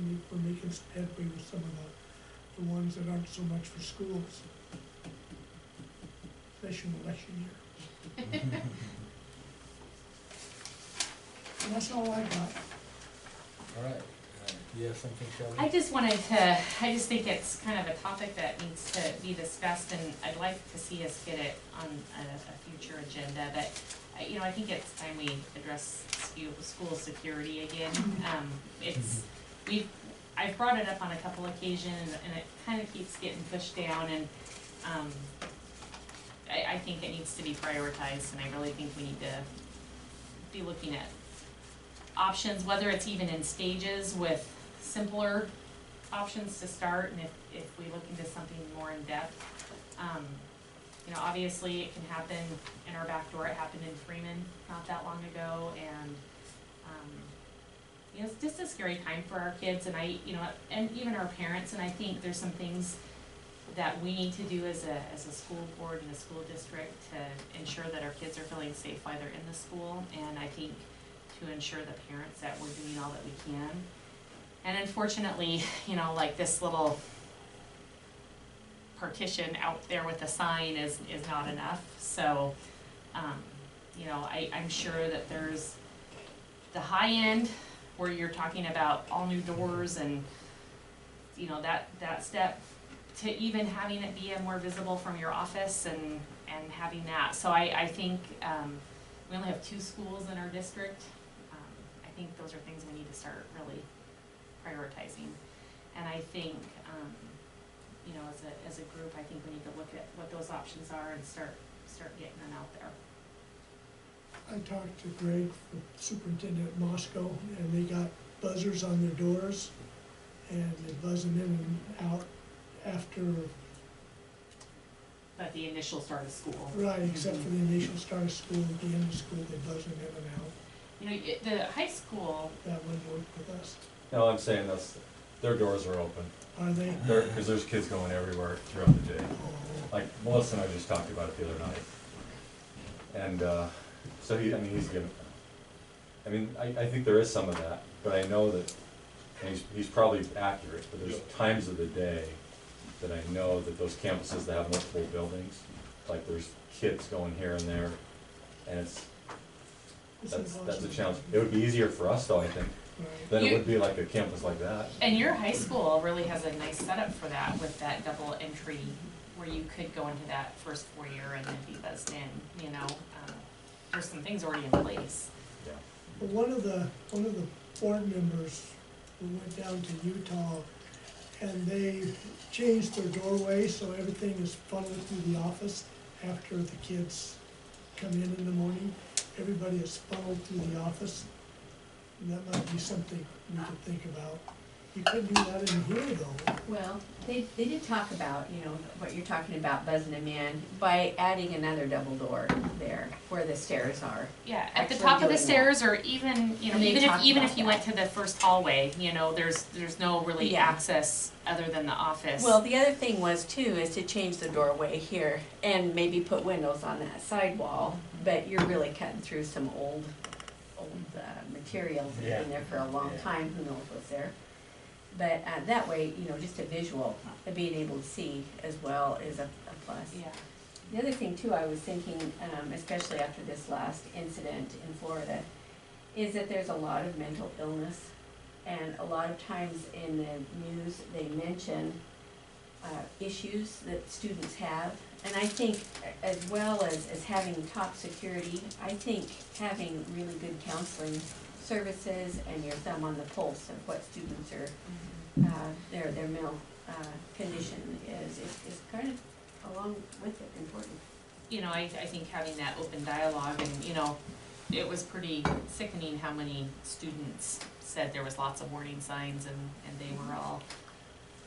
know, we're making some headway with some of the ones that aren't so much for schools, especially in election year. And that's all I got. All right, do you have something, Shelby? I just think it's kind of a topic that needs to be discussed, and I'd like to see us get it on a future agenda, but, you know, I think it's time we address school security again. I've brought it up on a couple occasions, and it kind of keeps getting pushed down, and, I think it needs to be prioritized, and I really think we need to be looking at options, whether it's even in stages with simpler options to start, and if we look into something more in depth. You know, obviously it can happen in our back door. It happened in Freeman not that long ago, and you know, it's just a scary time for our kids, and and even our parents, and I think there's some things that we need to do as a school board and a school district to ensure that our kids are feeling safe while they're in the school, and I think to ensure the parents that we're doing all that we can. And unfortunately, you know, like this little partition out there with a sign is not enough. So, you know, I'm sure that there's the high end where you're talking about all new doors and, you know, that step to even having it be a more visible from your office and having that. So I think we only have 2 schools in our district. I think those are things we need to start really prioritizing. And I think, you know, as a group, I think we need to look at what those options are and start getting them out there. I talked to Greg, the superintendent at Moscow, and they got buzzers on their doors, and they buzz them in and out after, But the initial start of school. right, except for the initial start of school, at the end of school, they buzz them in and out. You know, the high school, That wouldn't work with us. No, I'm saying their doors are open, Are they? because there's kids going everywhere throughout the day. Oh, Like Melissa and I just talked about it the other night. And, so he's gonna, I think there is some of that, but I know that, and he's probably accurate, but there's times of the day that I know that those campuses that have multiple buildings, like there's kids going here and there, and it's that's a impossible. challenge. It would be easier for us though, I think, Right. than it would be like a campus like that. and your high school really has a nice setup for that with that double entry where you could go into that first foyer and then be buzzed in, you know. There's some things already in place. Yeah. But one of the board members we went down to Utah, and they changed their doorway, so everything is funneled through the office after the kids come in the morning. Everybody is funneled through the office. And that might be something we could think about. You couldn't do that in here though. Well, they did talk about, you know, what you're talking about, buzzing them in, by adding another double door there where the stairs are. Yeah, at the Actually top of the doing stairs, or even, you know, And they even if, talked even about if you that. went to the first hallway, you know, there's no really Yeah. access other than the office. Well, the other thing was too, is to change the doorway here and maybe put windows on that side wall, but you're really cutting through some old materials that's been there for a long time, who knows what's there. But, that way, you know, just a visual, being able to see as well is a plus. Yeah. The other thing too, I was thinking, especially after this last incident in Florida, is that there's a lot of mental illness. And a lot of times in the news, they mention issues that students have. And I think as well as having top security, I think having really good counseling services and your thumb on the pulse of what students are, their mental condition is kind of along with it important. You know, I think having that open dialogue, and, you know, it was pretty sickening how many students said there was lots of warning signs, and they were all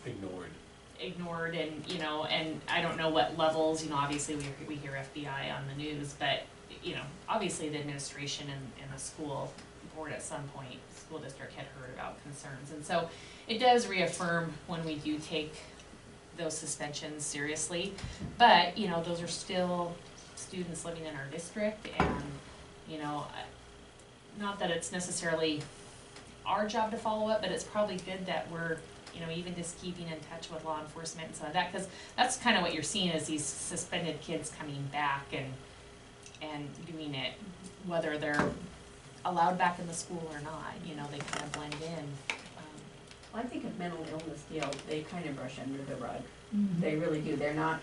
ignored, and, you know, and I don't know what levels, you know, obviously we hear FBI on the news, but, you know, obviously the administration and the school board at some point, the school district had heard about concerns, and so it does reaffirm when we do take those suspensions seriously, but, you know, those are still students living in our district, and, you know, not that it's necessarily our job to follow up, but it's probably good that we're, you know, even just keeping in touch with law enforcement and some of that, because that's kind of what you're seeing is these suspended kids coming back and doing it, whether they're allowed back in the school or not, you know, they kind of blend in. Well, I think of mental illness deal, they kind of brush under the rug. They really do. They're not,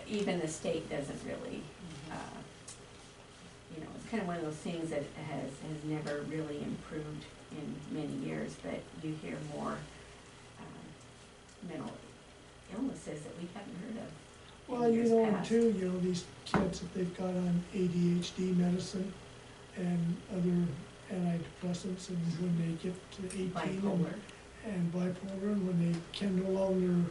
even the state doesn't really, you know, it's kind of one of those things that has never really improved in many years, but you hear more mental illnesses that we haven't heard of Well, in you years know, and past. too, you know, these kids that they've got on ADHD medicine and other antidepressants, and when they get to 18 Bipolar. and bipolar, and when they can no longer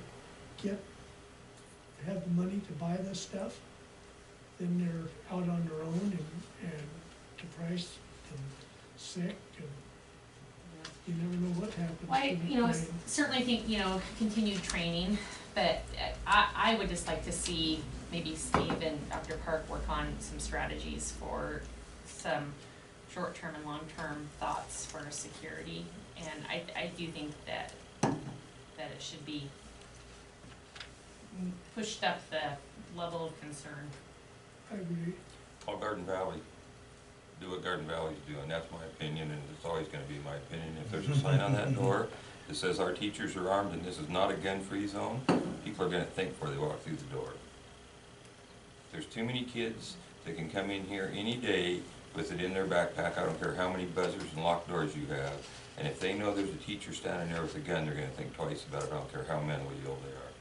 have the money to buy this stuff, then they're out on their own and depressed and sick, and you never know what happens Well, I, to the you know, brain. certainly think, you know, continued training, but I would just like to see maybe Steve and Dr. Park work on some strategies for some short-term and long-term thoughts for security, and I do think that it should be pushed up the level of concern. I agree. Call Garden Valley, do what Garden Valley's doing, that's my opinion, and it's always gonna be my opinion. If there's a sign on that door that says our teachers are armed and this is not a gun-free zone, people are gonna think before they walk through the door. There's too many kids that can come in here any day with it in their backpack, I don't care how many buzzers and locked doors you have, and if they know there's a teacher standing there with a gun, they're gonna think twice about it, I don't care how mentally ill they are.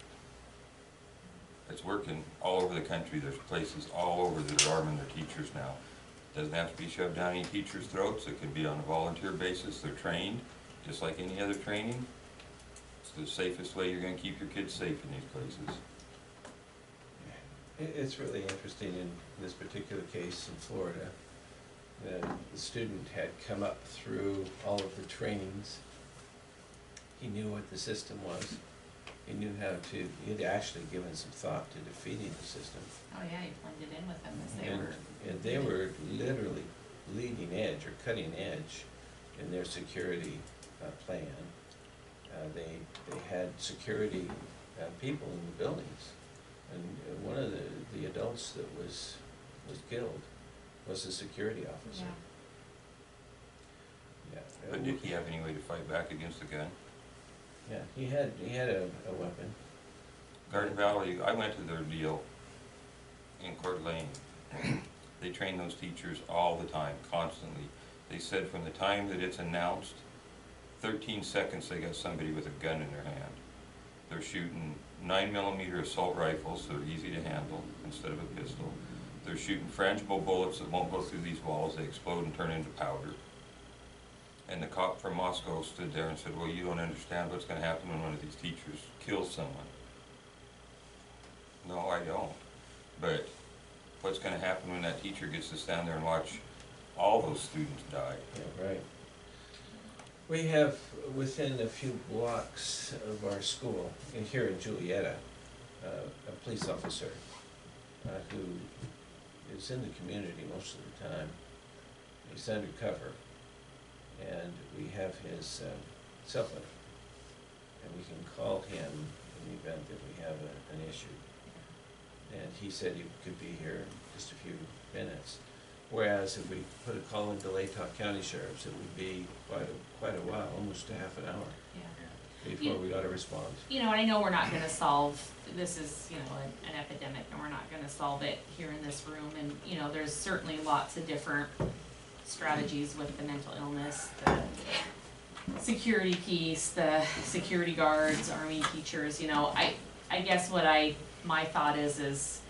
It's working all over the country, there's places all over that are arming their teachers now. Doesn't have to be shoved down any teachers' throats, it can be on a volunteer basis, they're trained, just like any other training. It's the safest way you're gonna keep your kids safe in these places. It's really interesting in this particular case in Florida. The student had come up through all of the trainings. He knew what the system was. He knew how to, he had actually given some thought to defeating the system. Oh yeah, you blended in with them as they were. And they were literally leading edge or cutting edge in their security plan. They had security people in the buildings. And one of the adults that was killed was a security officer. Yeah. But did he have any way to fight back against the gun? Yeah, he had a weapon. Garden Valley, I went to their deal in Court Lane. They train those teachers all the time, constantly. They said from the time that it's announced 13 seconds they got somebody with a gun in their hand. They're shooting 9mm assault rifles that are easy to handle instead of a pistol. They're shooting frangible bullets that won't go through these walls, they explode and turn into powder. And the cop from Moscow stood there and said, well, you don't understand what's going to happen when one of these teachers kills someone. No, I don't. But what's going to happen when that teacher gets to stand there and watch all those students die? Yeah, right. We have, within a few blocks of our school, here in Julietta, a police officer who is in the community most of the time. He's undercover, and we have his cell phone, and we can call him in the event that we have an issue. And he said he could be here in just a few minutes. Whereas if we put a call into Latah County Sheriff's, it would be quite a while, almost a half an hour Yeah. before we got a response. You know, and I know we're not gonna solve, this is, you know, an epidemic, and we're not gonna solve it here in this room, and, you know, there's certainly lots of different strategies with the mental illness, the security piece, the security guards, army teachers, you know, I guess what my thought is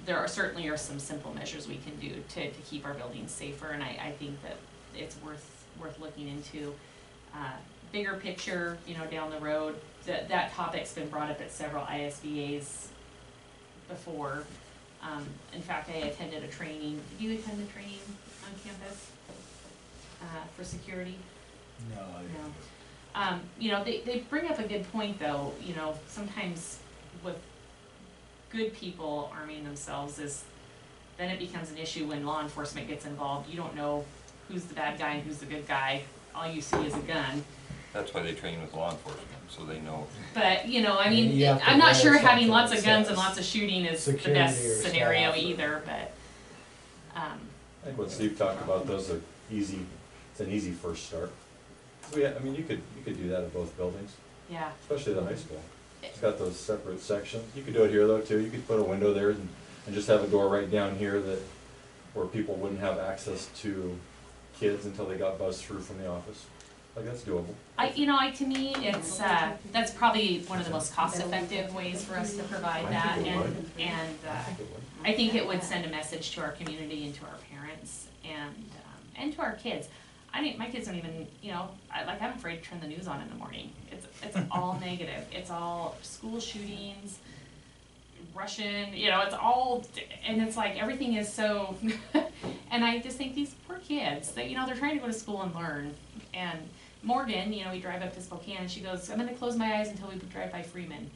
there certainly are some simple measures we can do to keep our buildings safer, and I think that it's worth looking into. Bigger picture, you know, down the road, that topic's been brought up at several ISBAs before. In fact, I attended a training. Did you attend a training on campus for security? No, I didn't. No. You know, they bring up a good point though, you know, sometimes with good people arming themselves then it becomes an issue when law enforcement gets involved. You don't know who's the bad guy and who's the good guy. All you see is a gun. That's why they train with law enforcement, so they know. But, you know, I And mean, you have to I'm not wear sure having something lots that of guns and says lots of shooting is the security or best scenario staff or- either, but, I think what Steve talked about, those are easy, it's an easy first start. So yeah, I mean, you could do that at both buildings, yeah. especially the high school. It's got those separate sections. You could do it here though too. You could put a window there and just have a door right down here where people wouldn't have access to kids until they got buzzed through from the office. Like, that's doable. To me, it's, that's probably one of the most cost-effective ways for us to provide I that, think it and, would. and, I think it would. I think it would send a message to our community and to our parents and to our kids. I mean, my kids don't even, you know, I'm afraid to turn the news on in the morning. It's all negative. It's all school shootings, Russian, you know, it's all, and it's like everything is so, and I just think these poor kids, that, you know, they're trying to go to school and learn. And Morgan, you know, we drive up to Spokane and she goes, I'm gonna close my eyes until we drive by Freeman.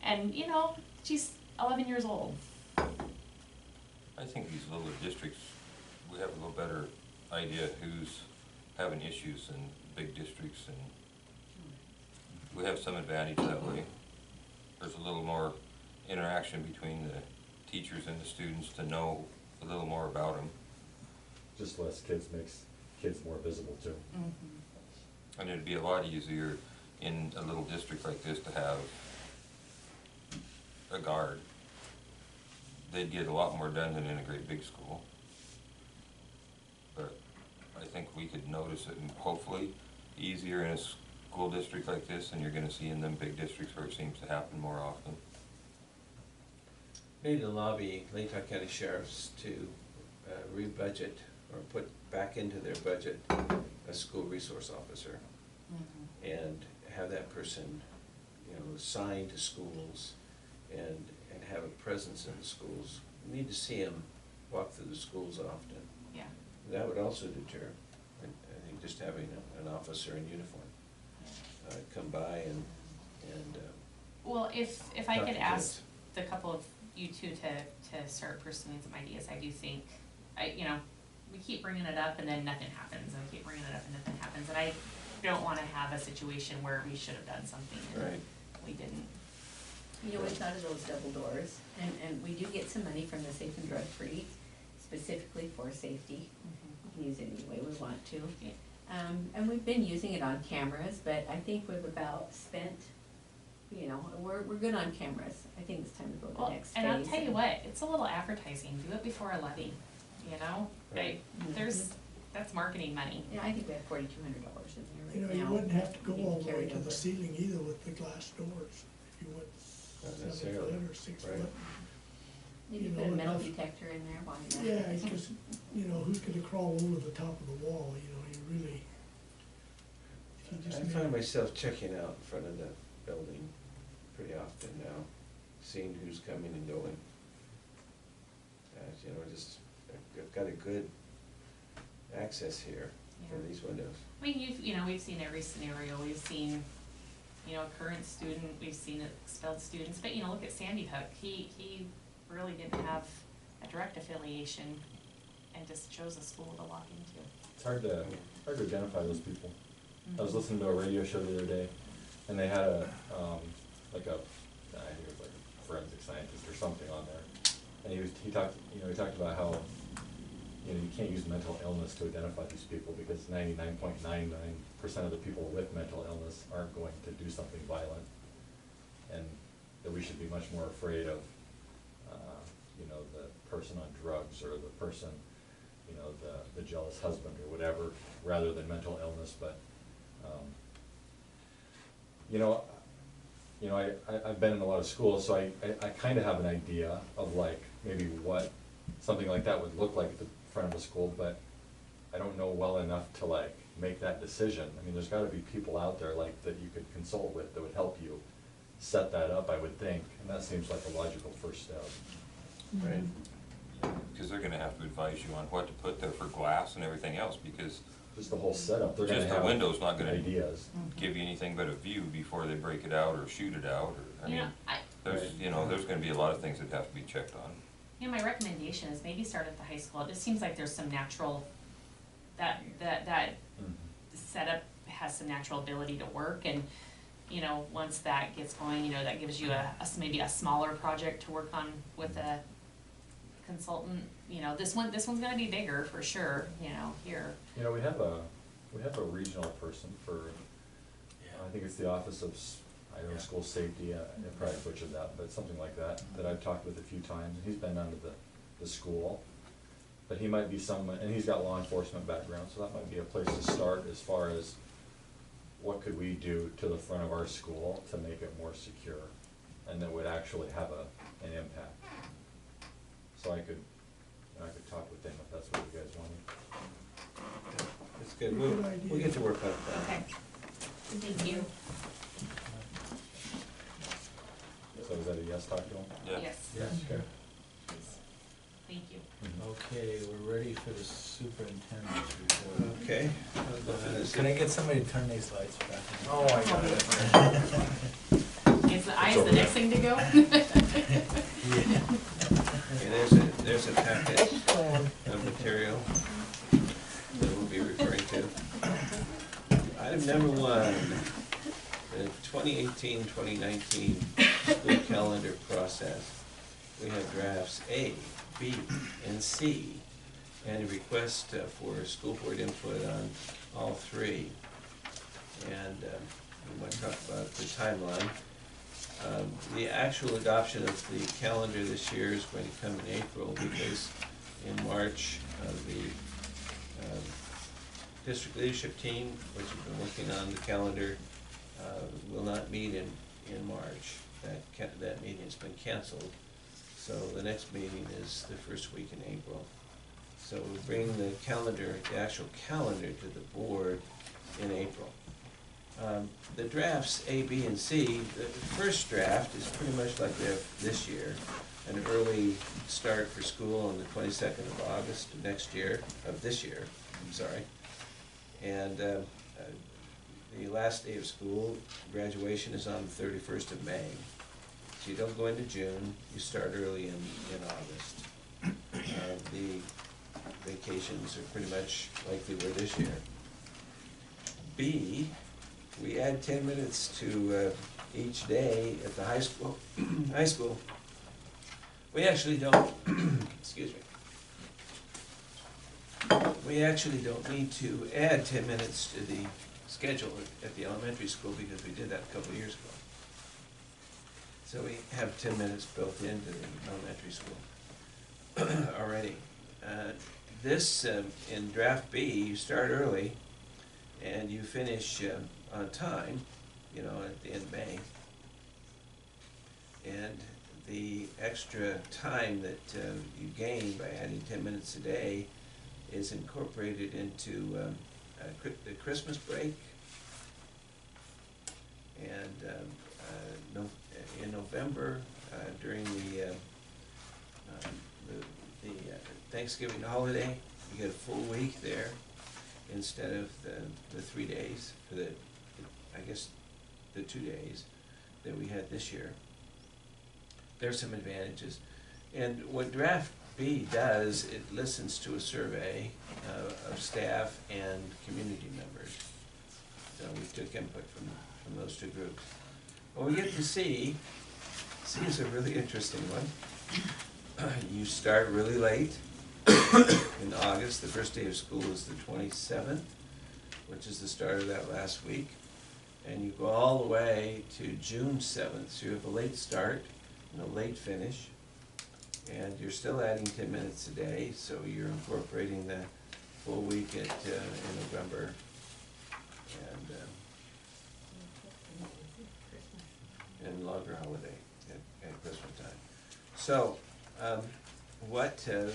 And, you know, she's 11 years old. I think these little districts, we have a little better idea who's having issues in big districts, and we have some advantage that way. There's a little more interaction between the teachers and the students to know a little more about them. Just less kids makes kids more visible too. Mm-hmm. And it'd be a lot easier in a little district like this to have a guard. They'd get a lot more done than in a great big school. But I think we could notice it, and hopefully easier in a school district like this than you're gonna see in them big districts where it seems to happen more often. Need to lobby Latah County Sheriffs to re-budget or put back into their budget a school resource officer, and have that person, you know, assigned to schools and have a presence in the schools. We need to see them walk through the schools often. Yeah. That would also deter, I think, just having an officer in uniform come by and Well, if I talk could to ask kids. the couple of you two to start pursuing some ideas, I do think, you know, we keep bringing it up and then nothing happens, and we keep bringing it up and nothing happens, and I don't wanna have a situation where we should have done something and Right. we didn't. You know, we thought of those double doors, and we do get some money from the Safe and Drug Free, specifically for safety. We can use it any way we want to. Yeah. And we've been using it on cameras, but I think we've about spent, you know, we're good on cameras. I think it's time to go to the Well, next phase. and I'll tell you what, it's a little advertising, do it before a levy, you know? Right. There's that's marketing money. Yeah, I think we have $4,200 in You know, there right you now. wouldn't have to go We can all the way carry to over. the ceiling either with the glass doors. If you went Not 7 necessarily, foot or 6 right. foot. Maybe you put know, a metal enough- detector in there, why not? Yeah, because, you know, who's gonna crawl over the top of the wall, you know, you really. If you just I made- find myself checking out in front of the building pretty often now, seeing who's coming and going. You know, just, I've got a good access here for Yeah. these windows. I mean, we've seen every scenario, we've seen, a current student, we've seen expelled students, but, look at Sandy Hook, he really didn't have a direct affiliation and just chose a school to walk into. It's hard to identify those people. I was Mhm. listening to a radio show the other day, and they had I think it was like a forensic scientist or something on there. And he talked about how, you can't use mental illness to identify these people because 99.99% of the people with mental illness aren't going to do something violent. And that we should be much more afraid of, the person on drugs or the person, the jealous husband or whatever, rather than mental illness. But, I've been in a lot of schools, so I kind of have an idea of like maybe what something like that would look like at the front of a school, but I don't know well enough to like make that decision. I mean, there's gotta be people out there like that you could consult with that would help you set that up, I would think, and that seems like a logical first step. Right. Because they're gonna have to advise you on what to put there for glass and everything else, because Just the whole setup, they're gonna just have the window's not gonna ideas. give you anything but a view before they break it out or shoot it out, or, I mean, there's, Right. there's gonna be a lot of things that have to be checked on. My recommendation is maybe start at the high school, it just seems like there's some natural, that Mhm. setup has some natural ability to work, and, once that gets going, that gives you maybe a smaller project to work on with a consultant, this one's gonna be bigger for sure, here. We have a regional person for, I think it's the Office of, School Safety, I probably butchered that, but something like that I've talked with a few times. He's been down to the school, but he might be someone, and he's got law enforcement background, so that might be a place to start as far as what could we do to the front of our school to make it more secure, and that would actually have an impact. So I could talk with them if that's what you guys wanted. It's good, Good we'll idea. get to work on that. Okay. Thank you. So is that a yes, talk to him? Yeah. Yes, Yes, sure. please. Thank you. Okay, we're ready for the superintendent's report. Okay. Can I get somebody to turn these lights back on? Oh, I got it. Is the eyes the next thing to go? Okay, there's a packet of material that we'll be referring to. Item number 1, the 2018-2019 school calendar process. We have drafts A, B, and C, and a request for school board input on all 3. And we want to talk about the timeline. The actual adoption of the calendar this year is going to come in April, because in March, the district leadership team, which has been working on the calendar, will not meet in March. That meeting has been canceled. So the next meeting is the first week in April. So we'll bring the actual calendar to the board in April. The drafts A, B, and C, the first draft is pretty much like we have this year, an early start for school on the 22nd of August of this year, I'm sorry. And the last day of school, graduation, is on the 31st of May. So you don't go into June, you start early in August. The vacations are pretty much like they were this year. B, we add 10 minutes to each day at the high school. We actually don't, excuse me. We actually don't need to add 10 minutes to the schedule at the elementary school, because we did that a couple of years ago. So we have 10 minutes built into the elementary school already. this, in draft B, you start early and you finish on time, you know, at the end of May. And the extra time that you gain by adding 10 minutes a day is incorporated into the Christmas break. And in November, during the Thanksgiving holiday, you get a full week there instead of the 3 days, for the, I guess, the 2 days that we had this year. There's some advantages. And what draft B does, it listens to a survey of staff and community members. So we took input from those two groups. What we get to C is a really interesting one. You start really late in August. The first day of school is the 27th, which is the start of that last week. And you go all the way to June 7th. So you have a late start and a late finish. And you're still adding 10 minutes a day, so you're incorporating the full week in November. And longer holiday at Christmas time. So, what the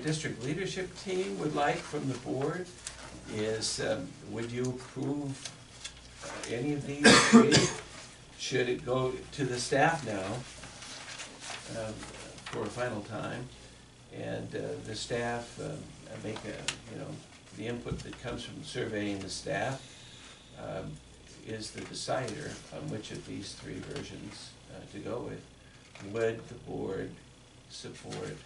district leadership team would like from the board is, would you approve any of these three? Should it go to the staff now for a final time? And the staff make the input that comes from surveying the staff is the decider on which of these three versions to go with. Would the board support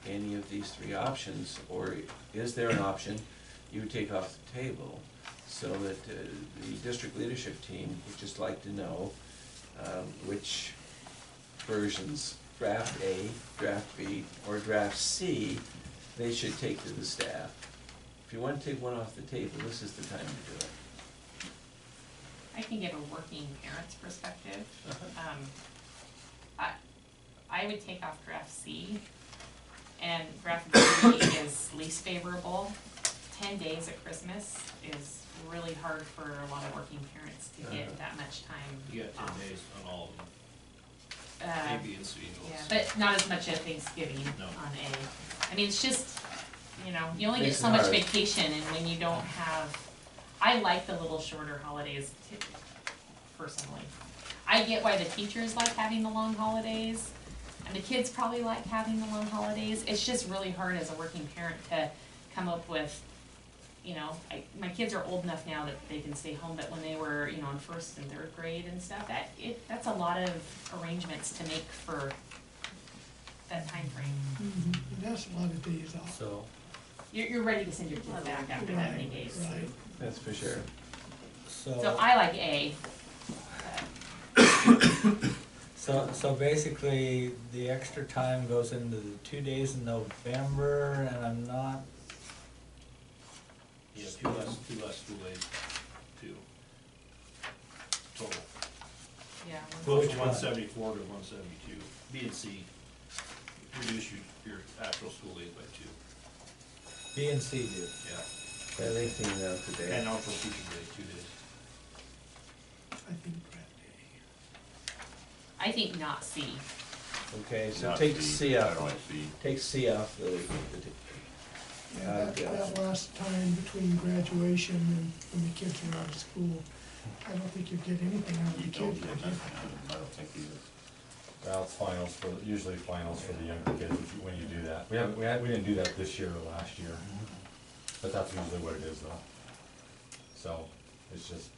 any of these three options, or is there an option you would take off the table so that the district leadership team would just like to know which versions, draft A, draft B, or draft C, they should take to the staff? If you want to take one off the table, this is the time to do it. I can give a working parent's perspective. I would take off draft C, and draft B is least favorable. 10 days at Christmas is really hard for a lot of working parents to get that much time You got 10 off. days on all of them, A, B, and C. Yeah, but not as much at Thanksgiving No. on A. I mean, it's just, you only get Makes so it much hard. vacation, and when you don't have, I like the little shorter holidays personally. I get why the teachers like having the long holidays, and the kids probably like having the long holidays. It's just really hard as a working parent to come up with, my kids are old enough now that they can stay home, but when they were, in 1st and 3rd grade and stuff, that's a lot of arrangements to make for that time frame. And that's a lot of days off. So, You're ready to send your kids back after that many days. Right. That's for sure. So I like A. So basically, the extra time goes into the 2 days in November, and I'm not, Yeah, two less school days, two. Total. Yeah. Go Which from one? 174 to 172. B and C, reduce your actual school days by 2. B and C do. Yeah. At least you know today. And also teaching day, 2 days. I think draft I think not C. Okay, so Not take C, C I out. don't like C. Take C off the A. Yeah, that last time between graduation and when the kids are out of school, I don't think you get anything out of the You don't kids. get would you? nothing out of it, I don't think either. Well, it's finals usually finals for the younger kids when you do that. We didn't do that this year or last year, but that's usually what it is though. So, it's just,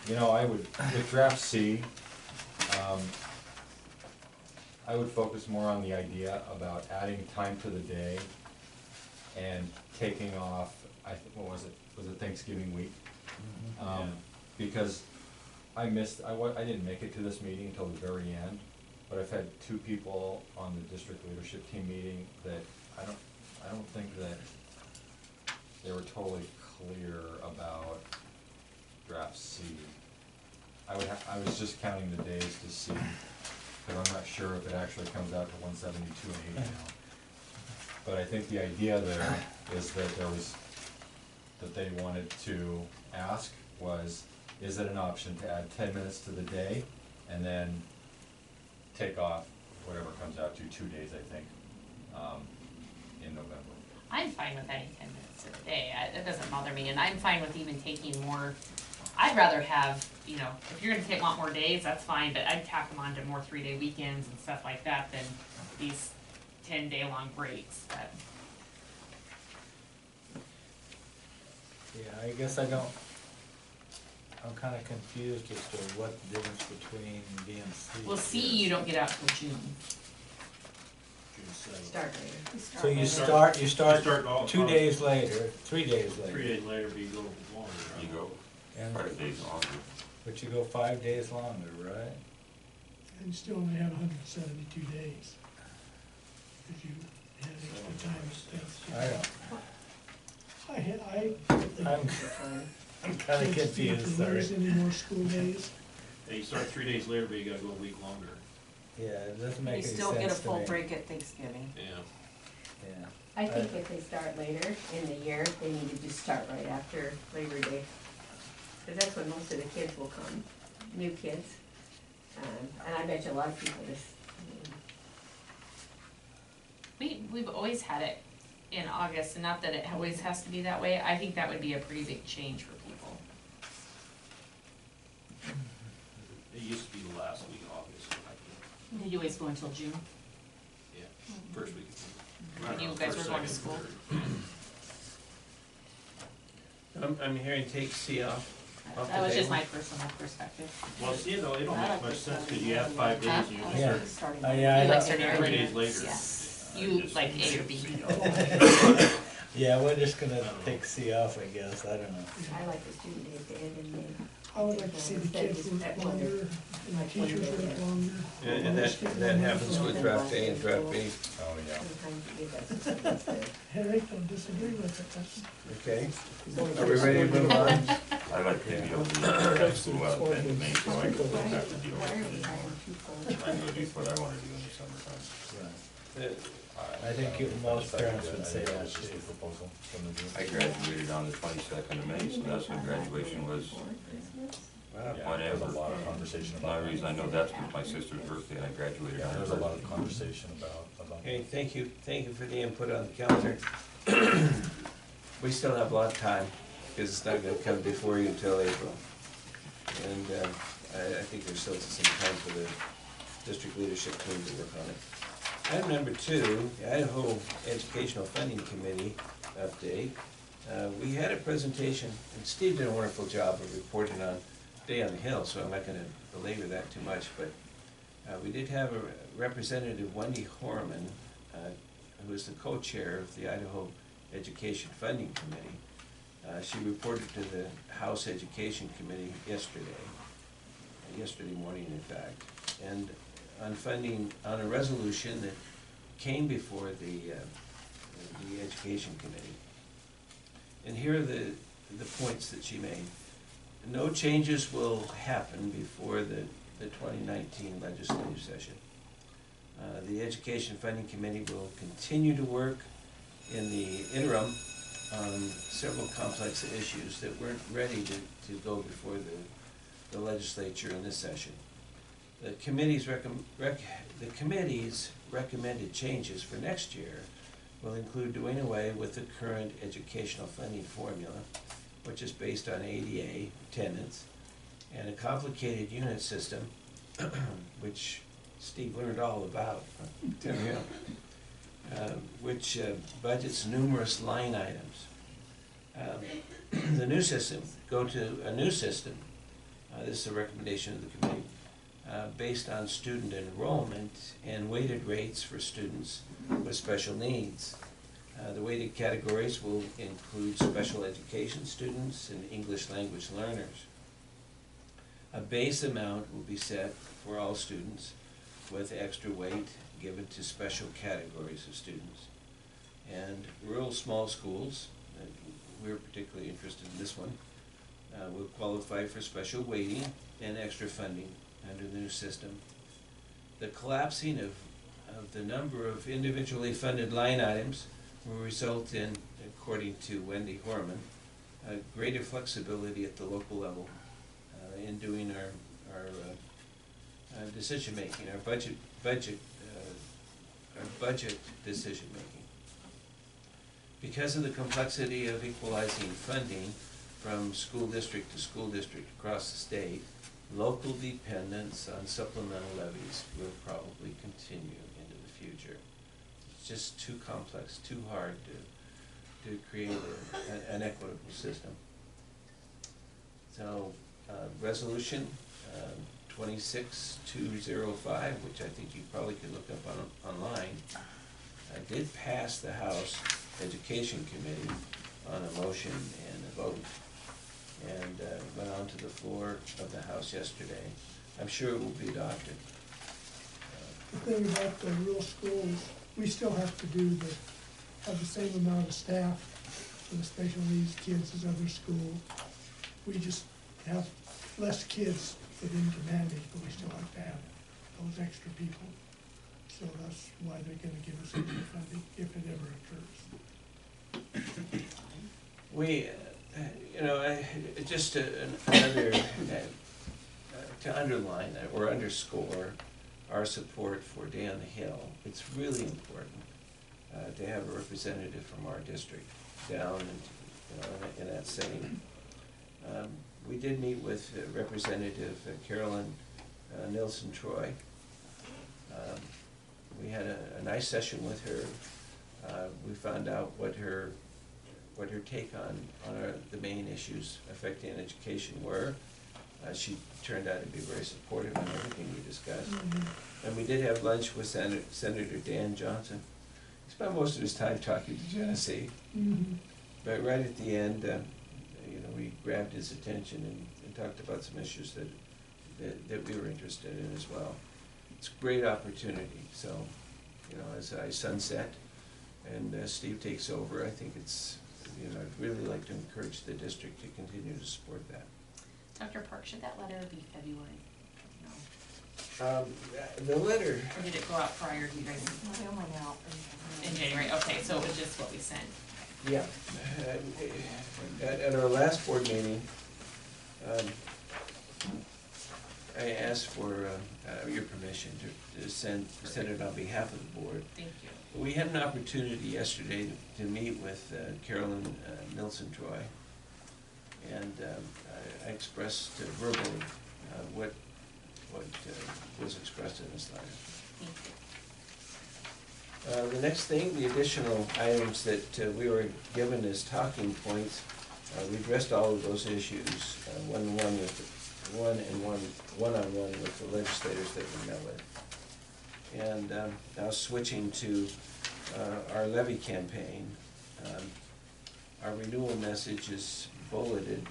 I would, with draft C, I would focus more on the idea about adding time to the day and taking off, what was it Thanksgiving week? Yeah. Because I didn't make it to this meeting until the very end, but I've had two people on the district leadership team meeting that I don't think that they were totally clear about draft C. I was just counting the days to see because I'm not sure if it actually comes out to 172 and 80 now. But I think the idea there is that that they wanted to ask was, is it an option to add 10 minutes to the day and then take off whatever comes out to 2 days, I think, in November. I'm fine with adding 10 minutes a day, that doesn't bother me, and I'm fine with even taking more. I'd rather have, you know, if you're gonna want more days, that's fine, but I'd tack them onto more 3-day weekends and stuff like that than these 10-day-long breaks, but. Yeah, I guess I'm kinda confused as to what the difference between B and C. Well, C, is. you don't get out till June. June seventh. Start later. So you You start start all- 2 days later, 3 days later. 3 days later, be go longer. You go And, 5 days longer. but you go 5 days longer, right? And you still only have 172 days. Because you had extra time spent. I don't, I'm kinda confused, sorry. There's any more school days. Yeah, you start 3 days later, but you gotta go a week longer. Yeah, it doesn't You make any sense still get a to full me. break at Thanksgiving. Yeah. Yeah. I think if they start later in the year, they need to just start right after Labor Day. Cause that's when most of the kids will come, new kids. And I bet you a lot of people just, We've always had it in August, and not that it always has to be that way, I think that would be a pretty big change for people. It used to be the last week of August, I think. Did you always go until June? Yeah, first week of June. When you First, guys were going to second, school? third. I'm hearing take C off. Off That the was just table. my personal perspective. Well, see, though, it don't I make like much the sense, cause starting you have 5 days and you I just Yeah. like starting Yeah, early. I You like don't- starting 3 earlier? days later. Yeah. You like A or B? Yeah, we're just gonna take C off, I guess, I don't know. I like the student days to end in May. I would like to see the kids work longer and the teachers work longer. And that happens with draft A and draft B. Oh, yeah. Sometimes you get that system to Henry, don't disagree with it, that's. Okay, are we ready to move on? I like to be able to get school out of 10 to May, so I don't have to deal Why are we with hiring two full? it. I can go do what I wanna do in the summertime. I think most parents would say that That's just too. a proposal from the group. I graduated on the 22nd of May, so that's when graduation was. Wow. Yeah, there's a lot of conversation The about only reason I that. know that's because my sister's birthday and I graduated Yeah, on her there's a lot of birthday. conversation about Okay, thank you for the input on the calendar. We still have a lot of time, because it's not gonna come before you until April. And I think there's still some time for the district leadership team to work on it. Item number 2, the Idaho Educational Funding Committee update. We had a presentation, and Steve did a wonderful job of reporting on Day on the Hill, so I'm not gonna belabor that too much, but we did have a Representative Wendy Horman, who is the co-chair of the Idaho Education Funding Committee. She reported to the House Education Committee yesterday morning in fact, and on funding, on a resolution that came before the Education Committee. And here are the points that she made. No changes will happen before the 2019 legislative session. The Education Funding Committee will continue to work in the interim on several complex issues that weren't ready to go before the legislature in this session. The committee's recommended changes for next year will include doing away with the current educational funding formula, which is based on ADA attendance, and a complicated unit system, which Steve learned all about, Tim Hill, which budgets numerous line items. The new system, go to a new system, this is a recommendation of the committee, based on student enrollment and weighted rates for students with special needs. The weighted categories will include special education students and English language learners. A base amount will be set for all students with extra weight given to special categories of students. And rural small schools, we're particularly interested in this one, will qualify for special weighting and extra funding under the new system. the collapsing of the number of individually funded line items will result in, according to Wendy Horman, greater flexibility at the local level in doing our decision-making, our budget decision-making. Because of the complexity of equalizing funding from school district to school district across the state, local dependence on supplemental levies will probably continue into the future. It's just too complex, too hard to create an equitable system. So, resolution 26205, which I think you probably could look up online, did pass the House Education Committee on a motion and a vote, and went on to the floor of the House yesterday. I'm sure it will be adopted. The thing about the rural schools, we still have to have the same amount of staff for the special needs kids as other schools. We just have less kids within Comanche, but we still have to have those extra people. So that's why they're gonna give us extra funding, if it ever occurs. We, just another, to underline or underscore our support for Day on the Hill, it's really important to have a representative from our district down in that setting. We did meet with Representative Carolyn Nilsson-Troy. We had a nice session with her. We found out what her take on the main issues affecting education were. She turned out to be very supportive in everything we discussed. Mm-hmm. And we did have lunch with Senator Dan Johnson. He spent most of his time talking to Genesee. Mm-hmm. But right at the end, we grabbed his attention and talked about some issues that we were interested in as well. It's a great opportunity. So, as I sunset and Steve takes over, I think it's, I'd really like to encourage the district to continue to support that. Dr. Park, should that letter be February? No. The letter, Or did it go out prior to you guys? No, they only went out In January, okay, so it was just what we sent. yeah, at our last board meeting, I asked for your permission to send it on behalf of the board. Thank you. We had an opportunity yesterday to meet with Carolyn Nilsson-Troy, and I expressed verbally what was expressed in this letter. Thank you. The next thing, the additional items that we were given as talking points, we addressed all of those issues, one-on-one with the legislators that we met with. And now switching to our levy campaign, our renewal message is bulleted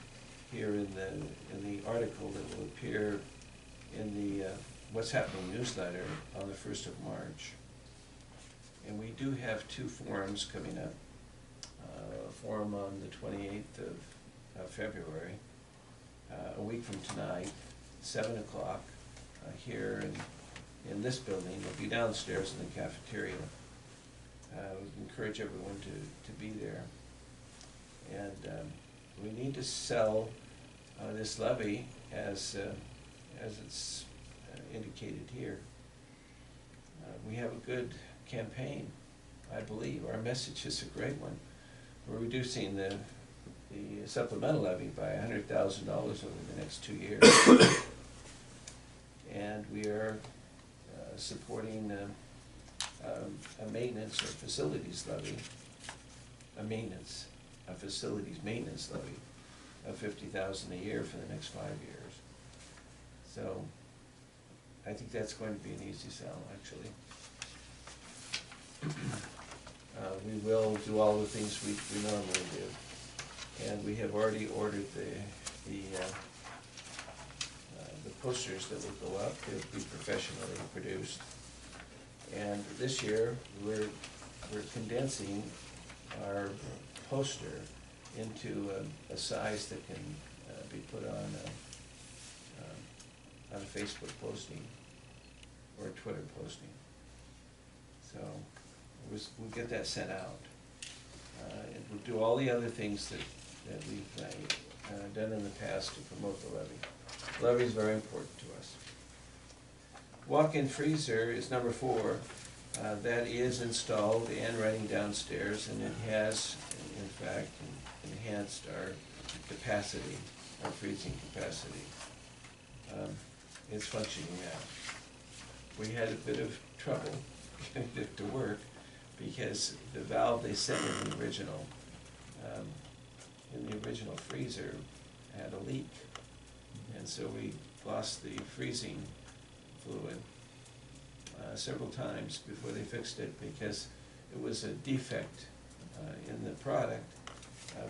here in the article that will appear in the What's Happening newsletter on the 1st of March. And we do have two forums coming up. A forum on the 28th of February, a week from tonight, 7 o'clock, here in this building. It'll be downstairs in the cafeteria. We encourage everyone to be there. And we need to sell this levy as it's indicated here. We have a good campaign, I believe. Our message is a great one. We're reducing the supplemental levy by $100,000 over the next 2 years. And we are supporting a maintenance or facilities levy, a facilities maintenance levy of $50,000 a year for the next 5 years. So I think that's going to be an easy sell, actually. We will do all the things we normally do. And we have already ordered the posters that will go up. They'll be professionally produced. And this year, we're condensing our poster into a size that can be put on a Facebook posting or a Twitter posting. So, we'll get that sent out. And we'll do all the other things that we've done in the past to promote the levy. Levy is very important to us. Walk-in freezer is number 4. That is installed and running downstairs, and it has, in fact, enhanced our capacity, our freezing capacity. It's functioning now. We had a bit of trouble getting it to work because the valve they sent in the original freezer had a leak, and so we lost the freezing fluid several times before they fixed it because it was a defect in the product.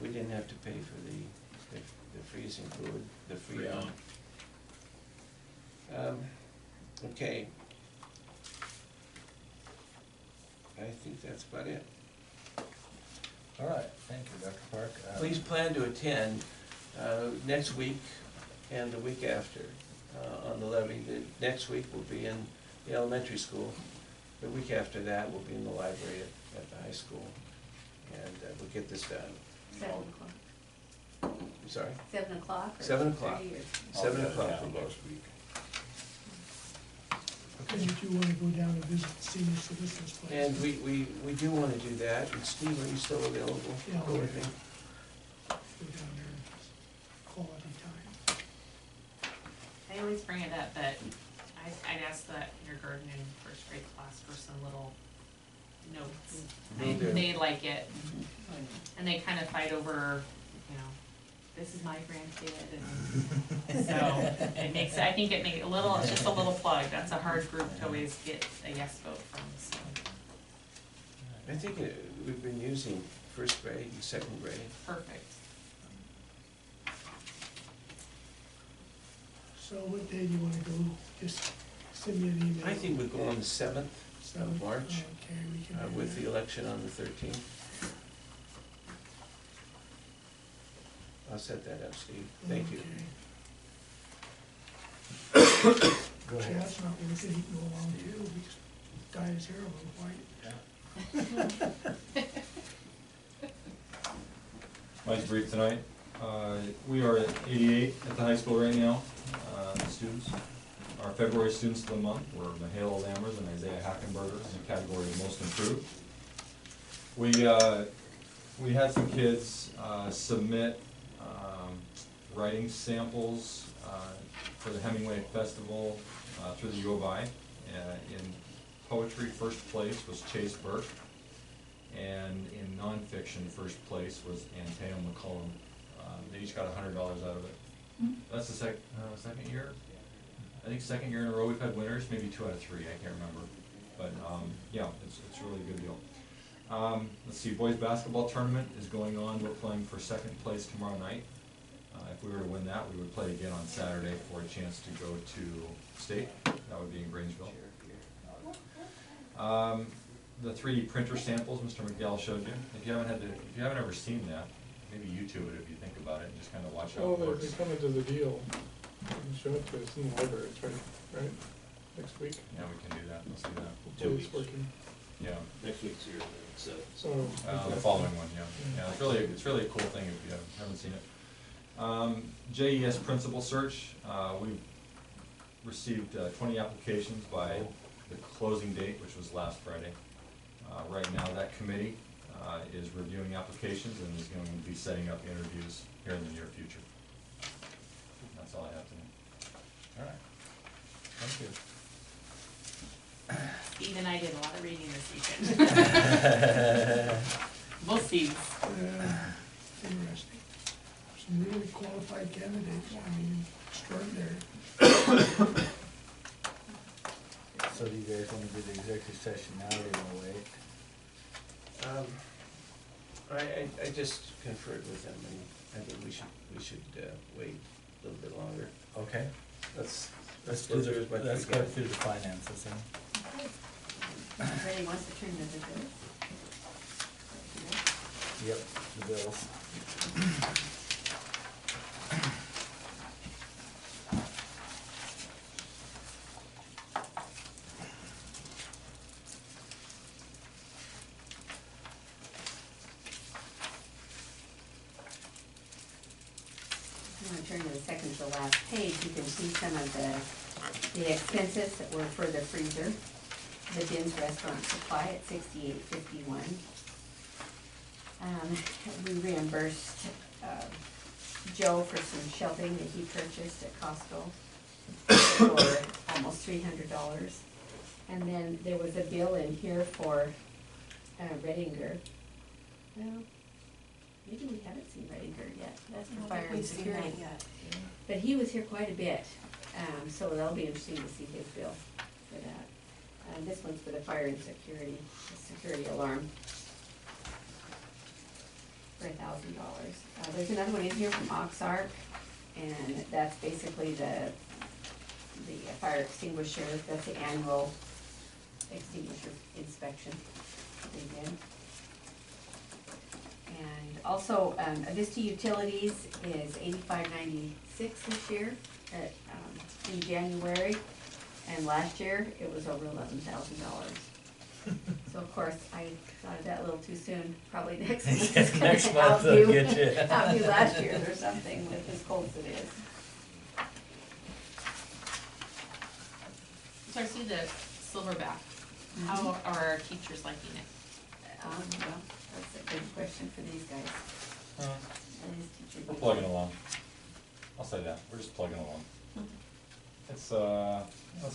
We didn't have to pay for the freezing fluid, the Freon. Okay. I think that's about it. All right, thank you, Dr. Park. Please plan to attend next week and the week after on the levy. The next week will be in the elementary school. The week after that will be in the library at the high school. And we'll get this done. 7 o'clock. I'm sorry? 7 o'clock? or 7 o'clock. 6:30 or- 7 o'clock Yeah, for both. next week. And you wanna go down and visit the senior citizens place? And we do want to do that. And Steve, are you still available? Yeah. Go with me. Go down there and just quality time. I always bring it up, but I'd ask that kindergarten and first grade class for some little notes. Will do. They like it, and they kind of fight over, you know, this is my grandkid, and so it makes, I think it makes a little, it's just a little plug. That's a hard group to always get a yes vote from, so. I think we've been using first grade and second grade. Perfect. So what day do you wanna go? Just send me an email. I think we go on the 7th of March Okay, we can do with that. the election on the 13th. I'll set that up, Steve. Thank you. Okay. Go ahead. Chad's not working, he can go along too, we just dye his hair a little white. Mine's brief tonight. We are at 88 at the high school right now, students. Our February students of the month were Mihaela Lammers and Isaiah Hackenberger in the category of most improved. We had some kids submit writing samples for the Hemingway Festival through the U of I. In poetry, first place was Chase Burke, and in nonfiction, first place was Anteo McCullum. They each got $100 out of it. That's the second year? I think second year in a row we've had winners, maybe 2 out of 3, I can't remember. But yeah, it's really a good deal. Let's see, boys basketball tournament is going on. We're playing for second place tomorrow night. If we were to win that, we would play again on Saturday for a chance to go to state. That would be in Grangeville. The 3D printer samples Mr. McDowell showed you. If you haven't ever seen that, maybe YouTube it if you think about it and just kind of watch how Oh, it works. they come into the deal, you can show it to us in the library, it's right, next week. Yeah, we can do that. Let's do that. Hopefully it's working, Yeah. Next week's here, so. so. The following one, yeah. Yeah, it's really a cool thing if you haven't seen it. JES principal search, we received 20 applications by the closing date, which was last Friday. Right now, that committee is reviewing applications and is going to be setting up interviews here in the near future. That's all I have tonight. All right, thank you. Steve and I did a lot of reading this weekend. Both Steves. Interesting. Some really qualified candidates, I mean, extraordinary. So do you guys wanna do the executive session now, or do you wanna wait? I just conferred with them, and I think we should wait a little bit longer. Okay, let's Go do through as much as let's we go can. through the finances then. Ready wants to turn the bill. Yep, the bills. you turn to the second to the last page, you can see some of the expenses that were for the freezer. The Din's Restaurant Supply at $68.51. We reimbursed, Joe for some shelving that he purchased at Costco for almost $300. And then there was a bill in here for, Reddinger. Well, maybe we haven't seen Reddinger yet, that's for fire and security. But he was here quite a bit, so that'll be interesting to see his bill for that. This one's for the fire and security, the security alarm, for $1,000. There's another one in here from Oxark, and that's basically the fire extinguisher, that's the annual extinguisher inspection they did. And also, Avista Utilities is $85.96 this year at, in January. And last year, it was over $11,000. So of course, I thought of that a little too soon, probably next month is gonna Next month they'll outdo, get you. outdo last year's or something with as cold as it is. So I see the Silverback, how are our teachers liking it? Well, that's a good question for these guys. Uh, That is teacher We're duty. plugging along. I'll say that, we're just plugging along. It's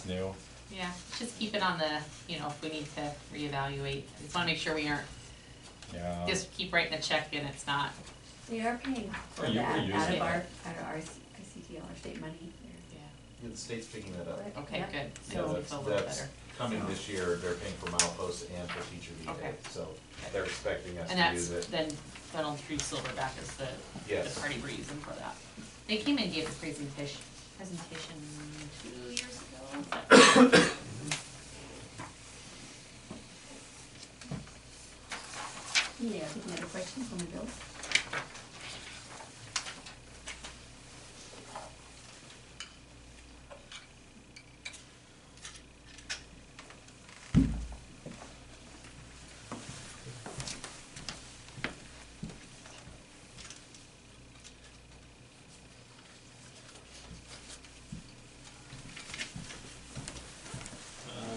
new. Yeah, just keep it on the, you know, if we need to reevaluate, I just wanna make sure we aren't, Yeah. just keep writing a check and it's not, They are paying for We're that using out it. of our ICTL, our state money. yeah, Yeah, the state's picking that up. okay, Yep. good, Yeah, makes me that's, feel a little that's better. coming this year, they're paying for mileposts and for teacher Okay. VA, so they're expecting us And to that's, use it. then Donald Tree Silverback is the Yes. party reason for that. They came and gave a presentation 2 years ago. Is that- Yeah, any other questions on the bills?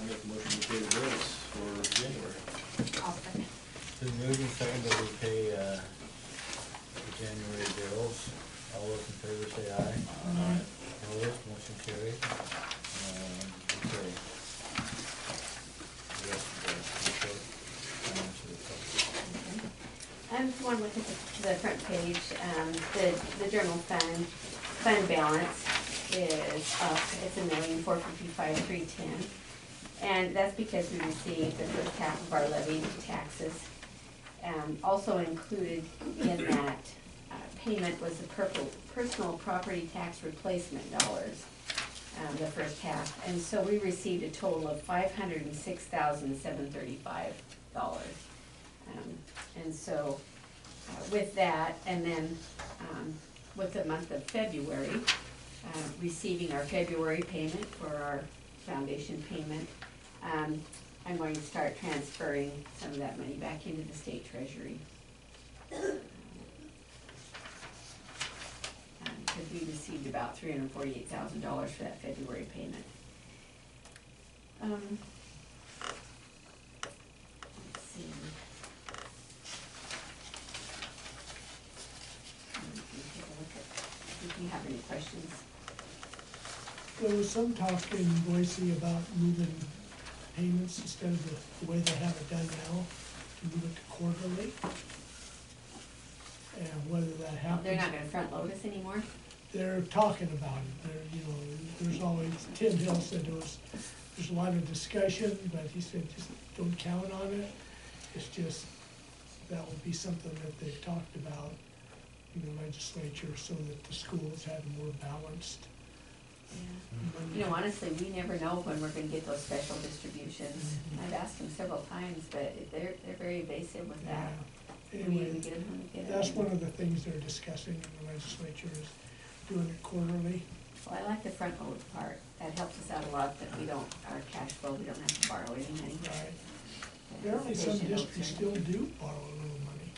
Make a motion to pay the bills for January. I'll second. Been moved and seconded that we pay, the January bills. All those in favor say aye. Aye. Opposed, motion carried. Okay. The rest of the report, financial report. If you want to look at the front page, the general fund balance is up, it's $1,455,310. And that's because we received the first half of our levy taxes. Also included in that payment was the personal property tax replacement dollars, the first half. And so we received a total of $506,735. And so with that, and then with the month of February, receiving our February payment for our foundation payment, I'm going to start transferring some of that money back into the state treasury. Because we received about $348,000 for that February payment. Let's see. We can take a look at, if you have any questions. There was some talk in Boise about moving payments instead of the way they have it done now, to move it to quarterly. And whether that happens. They're not gonna front load us anymore? They're talking about it, there's always, Tim Hill said there's a lot of discussion, but he said just don't count on it. It's just, that would be something that they've talked about in the legislature, so that the schools have more balanced. You know, honestly, we never know when we're gonna get those special distributions. I've asked them several times, but they're very evasive with that. Yeah. We Anyway, either get them when we get them. that's one of the things they're discussing in the legislature, is doing it quarterly. Well, I like the front load part. That helps us out a lot, that we don't, our cash flow, we don't have to borrow any money. Right. Apparently some districts still do borrow a little money.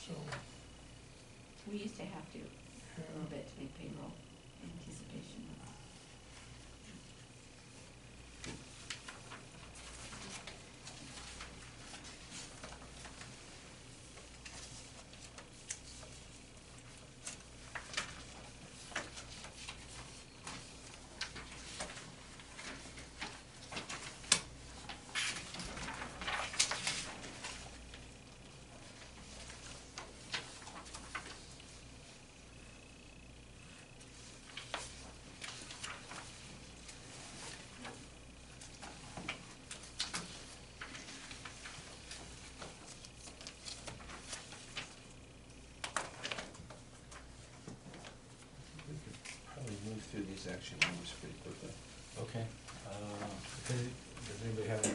So, We used to have to. a little bit to make payroll in anticipation. We could probably move through these action items pretty quickly. Okay. Does anybody have any